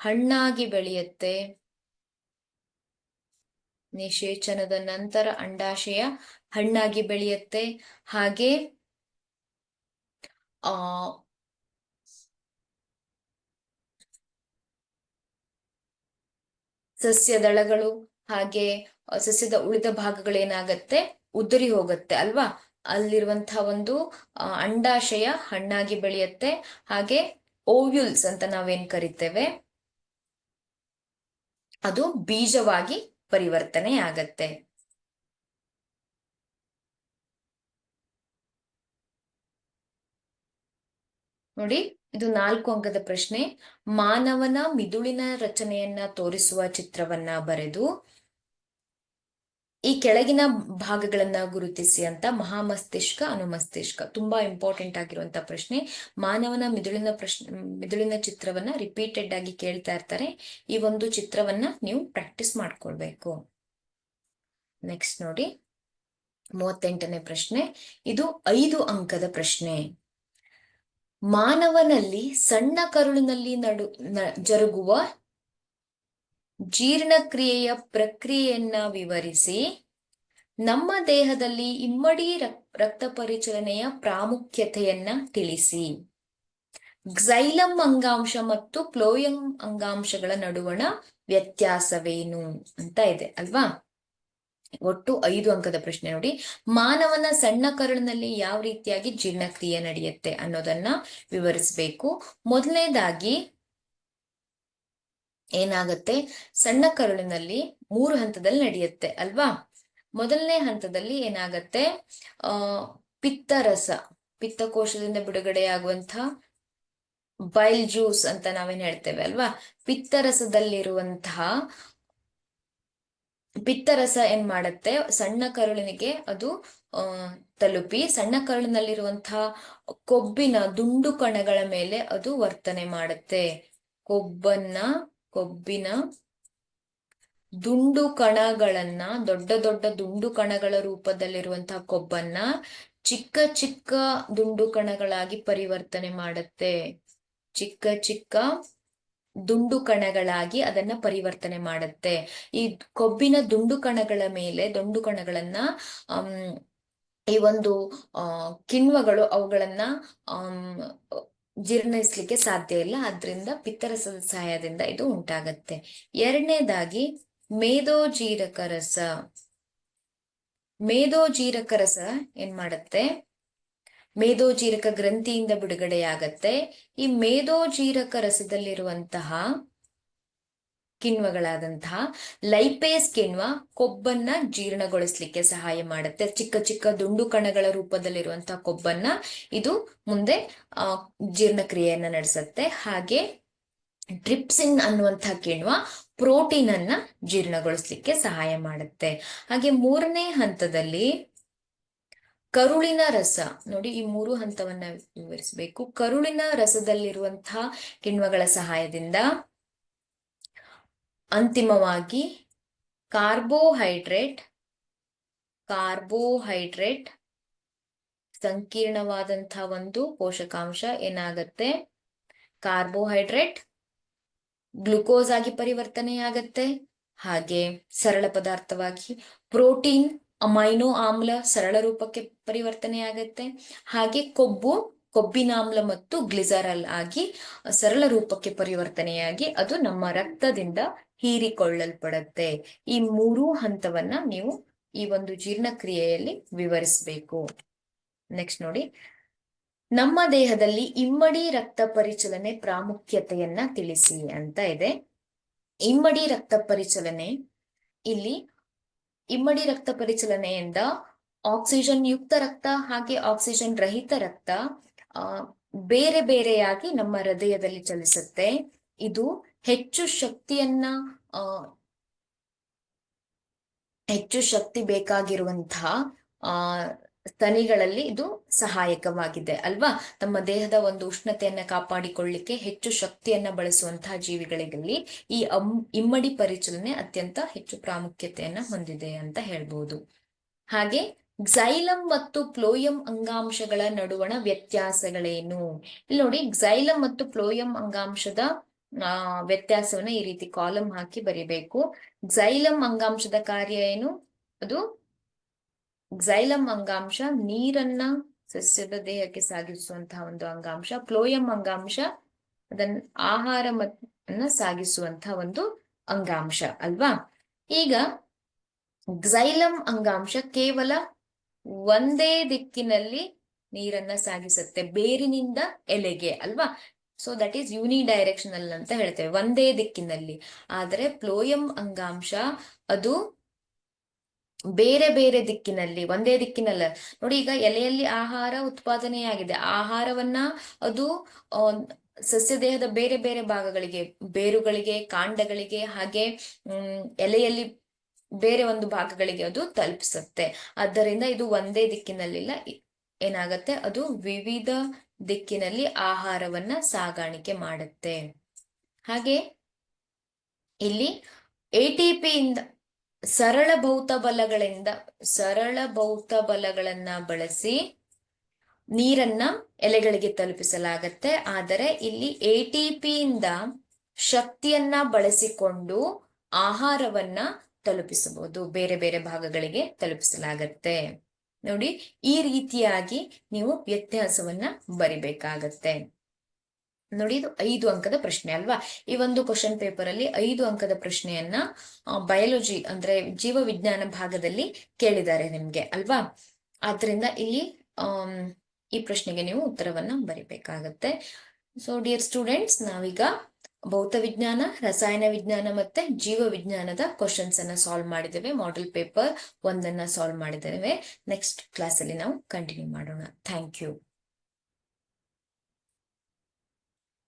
ಹಣ್ಣಾಗಿ ಬೆಳೆಯುತ್ತೆ. ನಿಷೇಚನದ ನಂತರ ಅಂಡಾಶಯ ಹಣ್ಣಾಗಿ ಬೆಳೆಯುತ್ತೆ. ಹಾಗೆ ಸಸ್ಯ ದಳಗಳು ಹಾಗೆ ಸಸ್ಯದ ಉಳಿದ ಭಾಗಗಳೇನಾಗತ್ತೆ, ಉದುರಿ ಹೋಗುತ್ತೆ ಅಲ್ವಾ. ಅಲ್ಲಿರುವಂತಹ ಒಂದು ಅಂಡಾಶಯ ಹಣ್ಣಾಗಿ ಬೆಳೆಯುತ್ತೆ. ಹಾಗೆ ಓವ್ಯೂಲ್ಸ್ ಅಂತ ನಾವೇನ್ ಕರಿತೇವೆ, ಅದು ಬೀಜವಾಗಿ ಪರಿವರ್ತನೆ ಆಗತ್ತೆ. ನೋಡಿ, ಇದು 4 ಅಂಕದ ಪ್ರಶ್ನೆ. ಮಾನವನ ಮಿದುಳಿನ ರಚನೆಯನ್ನ ತೋರಿಸುವ ಚಿತ್ರವನ್ನ ಬರೆದು ಈ ಕೆಳಗಿನ ಭಾಗಗಳನ್ನ ಗುರುತಿಸಿ ಅಂತ. ಮಹಾಮಸ್ತಿಷ್ಕ, ಅನುಮಸ್ತಿಷ್ಕ ತುಂಬಾ ಇಂಪಾರ್ಟೆಂಟ್ ಆಗಿರುವಂತ ಪ್ರಶ್ನೆ. ಮಾನವನ ಮಿದುಳಿನ ಚಿತ್ರವನ್ನ ರಿಪೀಟೆಡ್ ಆಗಿ ಕೇಳ್ತಾ ಇರ್ತಾರೆ. ಈ ಒಂದು ಚಿತ್ರವನ್ನ ನೀವು ಪ್ರಾಕ್ಟೀಸ್ ಮಾಡ್ಕೊಳ್ಬೇಕು. ನೆಕ್ಸ್ಟ್ ನೋಡಿ, 38ನೇ ಪ್ರಶ್ನೆ. ಇದು 5 ಅಂಕದ ಪ್ರಶ್ನೆ. ಮಾನವನಲ್ಲಿ ಸಣ್ಣ ಕರುಳಿನಲ್ಲಿ ಜರುಗುವ ಜೀರ್ಣಕ್ರಿಯೆಯ ಪ್ರಕ್ರಿಯೆಯನ್ನ ವಿವರಿಸಿ. ನಮ್ಮ ದೇಹದಲ್ಲಿ ಇಮ್ಮಡಿ ರಕ್ತ ಪರಿಚಲನೆಯ ಪ್ರಾಮುಖ್ಯತೆಯನ್ನ ತಿಳಿಸಿ. ಕ್ಸೈಲಂ ಅಂಗಾಂಶ ಮತ್ತು ಫ್ಲೋಯಂ ಅಂಗಾಂಶಗಳ ನಡುವಣ ವ್ಯತ್ಯಾಸವೇನು ಅಂತ ಇದೆ ಅಲ್ವಾ. ಒಟ್ಟು 5 ಅಂಕದ ಪ್ರಶ್ನೆ. ನೋಡಿ, ಮಾನವನ ಸಣ್ಣ ಕರುಳಿನಲ್ಲಿ ಯಾವ ರೀತಿಯಾಗಿ ಜೀರ್ಣಕ್ರಿಯೆ ನಡೆಯುತ್ತೆ ಅನ್ನೋದನ್ನ ವಿವರಿಸಬೇಕು. ಮೊದಲನೇದಾಗಿ ಏನಾಗತ್ತೆ, ಸಣ್ಣ ಕರುಳಿನಲ್ಲಿ 3 ಹಂತದಲ್ಲಿ ನಡೆಯುತ್ತೆ ಅಲ್ವಾ. ಮೊದಲನೇ ಹಂತದಲ್ಲಿ ಏನಾಗತ್ತೆ, ಪಿತ್ತರಸ, ಪಿತ್ತಕೋಶದಿಂದ ಬಿಡುಗಡೆಯಾಗುವಂತ ಬೈಲ್ ಜ್ಯೂಸ್ ಅಂತ ನಾವೇನ್ ಹೇಳ್ತೇವೆ ಅಲ್ವಾ. ಪಿತ್ತರಸ ಏನ್ ಮಾಡತ್ತೆ, ಸಣ್ಣ ಕರುಳಿನಿಗೆ ಅದು ತಲುಪಿ ಸಣ್ಣ ಕರುಳಿನಲ್ಲಿರುವಂತಹ ಕೊಬ್ಬಿನ ದುಂಡು ಕಣಗಳ ಮೇಲೆ ಅದು ವರ್ತನೆ ಮಾಡುತ್ತೆ. ಕೊಬ್ಬಿನ ದುಂಡು ಕಣಗಳನ್ನ, ದೊಡ್ಡ ದೊಡ್ಡ ದುಂಡು ಕಣಗಳ ರೂಪದಲ್ಲಿರುವಂತಹ ಕೊಬ್ಬನ್ನ ಚಿಕ್ಕ ಚಿಕ್ಕ ದುಂಡು ಕಣಗಳಾಗಿ ಪರಿವರ್ತನೆ ಮಾಡುತ್ತೆ. ಚಿಕ್ಕ ಚಿಕ್ಕ ದುಂಡು ಕಣಗಳಾಗಿ ಅದನ್ನ ಪರಿವರ್ತನೆ ಮಾಡುತ್ತೆ. ಈ ಕೊಬ್ಬಿನ ದುಂಡು ಕಣಗಳನ್ನ ಈ ಒಂದು ಕಿಣ್ವಗಳು ಅವುಗಳನ್ನ ಜೀರ್ಣಿಸ್ಲಿಕ್ಕೆ ಸಾಧ್ಯ ಇಲ್ಲ. ಆದ್ರಿಂದ ಪಿತ್ತರಸದ ಸಹಾಯದಿಂದ ಇದು ಉಂಟಾಗತ್ತೆ. ಎರಡನೇದಾಗಿ ಮೇದೋಜೀರಕ ರಸ ಏನ್ ಮಾಡತ್ತೆ, ಮೇದೋಜೀರಕ ಗ್ರಂಥಿಯಿಂದ ಬಿಡುಗಡೆಯಾಗತ್ತೆ. ಈ ಮೇದೋಜೀರಕ ರಸದಲ್ಲಿರುವಂತಹ ಕಿಣ್ವಗಳಾದಂತಹ ಲೈಪೇಸ್ ಕಿಣ್ವ ಕೊಬ್ಬನ್ನ ಜೀರ್ಣಗೊಳಿಸ್ಲಿಕ್ಕೆ ಸಹಾಯ ಮಾಡುತ್ತೆ. ಚಿಕ್ಕ ಚಿಕ್ಕ ದುಂಡು ಕಣಗಳ ರೂಪದಲ್ಲಿರುವಂತಹ ಕೊಬ್ಬನ್ನ ಇದು ಮುಂದೆ ಜೀರ್ಣಕ್ರಿಯೆಯನ್ನ ನಡೆಸುತ್ತೆ. ಹಾಗೆ ಟ್ರಿಪ್ಸಿನ್ ಅನ್ನುವಂತಹ ಕಿಣ್ವ ಪ್ರೋಟೀನ್ ಅನ್ನ ಜೀರ್ಣಗೊಳಿಸ್ಲಿಕ್ಕೆ ಸಹಾಯ ಮಾಡುತ್ತೆ. ಹಾಗೆ 3ನೇ ಹಂತದಲ್ಲಿ ಕರುಳಿನ ರಸ. ನೋಡಿ, ಈ 3 ಹಂತವನ್ನ ವಿವರಿಸಬೇಕು. ಕರುಳಿನ ರಸದಲ್ಲಿರುವಂತಹ ಕಿಣ್ವಗಳ ಸಹಾಯದಿಂದ ಅಂತಿಮವಾಗಿ ಕಾರ್ಬೋಹೈಡ್ರೇಟ್ ಸಂಕೀರ್ಣವಾದಂತಹ ಒಂದು ಪೋಷಕಾಂಶ ಏನಾಗತ್ತೆ, ಕಾರ್ಬೋಹೈಡ್ರೇಟ್ ಗ್ಲುಕೋಸ್ ಆಗಿ ಪರಿವರ್ತನೆಯಾಗತ್ತೆ. ಹಾಗೆ ಸರಳ ಪದಾರ್ಥವಾಗಿ ಪ್ರೋಟೀನ್ ಅಮೈನೋ ಆಮ್ಲ ಸರಳ ರೂಪಕ್ಕೆ ಪರಿವರ್ತನೆಯಾಗತ್ತೆ. ಹಾಗೆ ಕೊಬ್ಬಿನಾಮ್ಲ ಮತ್ತು ಗ್ಲಿಸರಲ್ ಆಗಿ ಸರಳ ರೂಪಕ್ಕೆ ಪರಿವರ್ತನೆಯಾಗಿ ಅದು ನಮ್ಮ ರಕ್ತದಿಂದ ಹೀರಿಕೊಳ್ಳಲ್ಪಡುತ್ತೆ. ಈ 3 ಹಂತವನ್ನ ನೀವು ಈ ಒಂದು ಜೀರ್ಣಕ್ರಿಯೆಯಲ್ಲಿ ವಿವರಿಸಬೇಕು. ನೆಕ್ಸ್ಟ್ ನೋಡಿ, ನಮ್ಮ ದೇಹದಲ್ಲಿ ಇಮ್ಮಡಿ ರಕ್ತ ಪರಿಚಲನೆ ಪ್ರಾಮುಖ್ಯತೆಯನ್ನ ತಿಳಿಸಿ ಅಂತ ಇದೆ. ಇಮ್ಮಡಿ ರಕ್ತ ಪರಿಚಲನೆ, ಇಲ್ಲಿ ಇಮ್ಮಡಿ ರಕ್ತ ಪರಿಚಲನೆಯಿಂದ ಆಕ್ಸಿಜನ್ ಯುಕ್ತ ರಕ್ತ ಹಾಗೆ ಆಕ್ಸಿಜನ್ ರಹಿತ ರಕ್ತ ಬೇರೆ ಬೇರೆಯಾಗಿ ನಮ್ಮ ಹೃದಯದಲ್ಲಿ ಚಲಿಸುತ್ತೆ. ಇದು ಹೆಚ್ಚು ಶಕ್ತಿ ಬೇಕಾಗಿರುವಂತಹ ಸ್ತನಿಗಳಲ್ಲಿ ಇದು ಸಹಾಯಕವಾಗಿದೆ ಅಲ್ವಾ. ತಮ್ಮ ದೇಹದ ಒಂದು ಉಷ್ಣತೆಯನ್ನ ಕಾಪಾಡಿಕೊಳ್ಳಿಕ್ಕೆ ಹೆಚ್ಚು ಶಕ್ತಿಯನ್ನ ಬಳಸುವಂತಹ ಜೀವಿಗಳಲ್ಲಿ ಈ ಇಮ್ಮಡಿ ಪರಿಚಲನೆ ಅತ್ಯಂತ ಹೆಚ್ಚು ಪ್ರಾಮುಖ್ಯತೆಯನ್ನ ಹೊಂದಿದೆ ಅಂತ ಹೇಳ್ಬೋದು. ಹಾಗೆ ಕ್ಸೈಲಂ ಮತ್ತು ಫ್ಲೋಯಂ ಅಂಗಾಂಶಗಳ ನಡುವಣ ವ್ಯತ್ಯಾಸಗಳೇನು? ಇಲ್ಲಿ ನೋಡಿ, ಕ್ಸೈಲಂ ಮತ್ತು ಫ್ಲೋಯಂ ಅಂಗಾಂಶದ ವ್ಯತ್ಯಾಸವನ್ನ ಈ ರೀತಿ ಕಾಲಂ ಹಾಕಿ ಬರಿಬೇಕು. ಕ್ಸೈಲಂ ಅಂಗಾಂಶದ ಕಾರ್ಯ ಏನು? ಅದು ಕ್ಸೈಲಂ ಅಂಗಾಂಶ ನೀರನ್ನ ಸಸ್ಯದ ದೇಹಕ್ಕೆ ಸಾಗಿಸುವಂತಹ ಒಂದು ಅಂಗಾಂಶ. ಫ್ಲೋಯಂ ಅಂಗಾಂಶ ಅದನ್ನ ಆಹಾರವನ್ನ ಸಾಗಿಸುವಂತಹ ಒಂದು ಅಂಗಾಂಶ ಅಲ್ವಾ. ಈಗ ಕ್ಸೈಲಂ ಅಂಗಾಂಶ ಕೇವಲ ಒಂದೇ ದಿಕ್ಕಿನಲ್ಲಿ ನೀರನ್ನ ಸಾಗಿಸುತ್ತೆ, ಬೇರಿನಿಂದ ಎಲೆಗೆ ಅಲ್ವಾ. ಸೊ ದಟ್ ಈಸ್ ಯೂನಿಡೈರೆಕ್ಷನಲ್ ಅಂತ ಹೇಳ್ತೇವೆ, ಒಂದೇ ದಿಕ್ಕಿನಲ್ಲಿ. ಆದರೆ ಫ್ಲೋಯಂ ಅಂಗಾಂಶ ಅದು ಬೇರೆ ಬೇರೆ ದಿಕ್ಕಿನಲ್ಲಿ, ಒಂದೇ ದಿಕ್ಕಿನಲ್ಲ. ನೋಡಿ, ಈಗ ಎಲೆಯಲ್ಲಿ ಆಹಾರ ಉತ್ಪಾದನೆಯಾಗಿದೆ, ಆಹಾರವನ್ನ ಅದು ಸಸ್ಯ ದೇಹದ ಬೇರೆ ಬೇರೆ ಭಾಗಗಳಿಗೆ, ಬೇರುಗಳಿಗೆ, ಕಾಂಡಗಳಿಗೆ, ಹಾಗೆ ಎಲೆಯಲ್ಲಿ ಬೇರೆ ಒಂದು ಭಾಗಗಳಿಗೆ ಅದು ತಲುಪಿಸುತ್ತೆ. ಆದ್ದರಿಂದ ಇದು ಒಂದೇ ದಿಕ್ಕಿನಲ್ಲಿಲ್ಲ, ಏನಾಗತ್ತೆ, ಅದು ವಿವಿಧ ದಿಕ್ಕಿನಲ್ಲಿ ಆಹಾರವನ್ನ ಸಾಗಾಣಿಕೆ ಮಾಡುತ್ತೆ. ಹಾಗೆ ಇಲ್ಲಿ ATP ಇಂದ ಸರಳ ಭೌತ ಬಲಗಳನ್ನ ಬಳಸಿ ನೀರನ್ನ ಎಲೆಗಳಿಗೆ ತಲುಪಿಸಲಾಗತ್ತೆ. ಆದರೆ ಇಲ್ಲಿ ATP ಇಂದ ಶಕ್ತಿಯನ್ನ ಬಳಸಿಕೊಂಡು ಆಹಾರವನ್ನ ತಲುಪಿಸಬಹುದು, ಬೇರೆ ಬೇರೆ ಭಾಗಗಳಿಗೆ ತಲುಪಿಸಲಾಗತ್ತೆ. ನೋಡಿ, ಈ ರೀತಿಯಾಗಿ ನೀವು ವ್ಯತ್ಯಾಸವನ್ನ ಬರಿಬೇಕಾಗತ್ತೆ. ನೋಡಿ, ಇದು 5 ಅಂಕದ ಪ್ರಶ್ನೆ ಅಲ್ವಾ. ಈ ಒಂದು ಕ್ವಶನ್ ಪೇಪರ್ ಅಲ್ಲಿ 5 ಅಂಕದ ಪ್ರಶ್ನೆಯನ್ನ ಬಯಾಲಜಿ ಅಂದ್ರೆ ಜೀವ ವಿಜ್ಞಾನ ಭಾಗದಲ್ಲಿ ಕೇಳಿದ್ದಾರೆ ನಿಮ್ಗೆ ಅಲ್ವಾ. ಆದ್ರಿಂದ ಇಲ್ಲಿ ಈ ಪ್ರಶ್ನೆಗೆ ನೀವು ಉತ್ತರವನ್ನ ಬರಿಬೇಕಾಗತ್ತೆ. ಸೊ ಡಿಯರ್ ಸ್ಟೂಡೆಂಟ್ಸ್, ನಾವೀಗ ಭೌತ ವಿಜ್ಞಾನ, ರಸಾಯನ ವಿಜ್ಞಾನ ಮತ್ತೆ ಜೀವ ವಿಜ್ಞಾನದ ಕ್ವಶನ್ಸ್ ಅನ್ನ ಸಾಲ್ವ್ ಮಾಡಿದ್ದೇವೆ. ಮಾಡೆಲ್ ಪೇಪರ್ 1 ಸಾಲ್ವ್ ಮಾಡಿದ್ದೇವೆ. ನೆಕ್ಸ್ಟ್ ಕ್ಲಾಸ್ ಅಲ್ಲಿ ನಾವು ಕಂಟಿನ್ಯೂ ಮಾಡೋಣ. Thank you.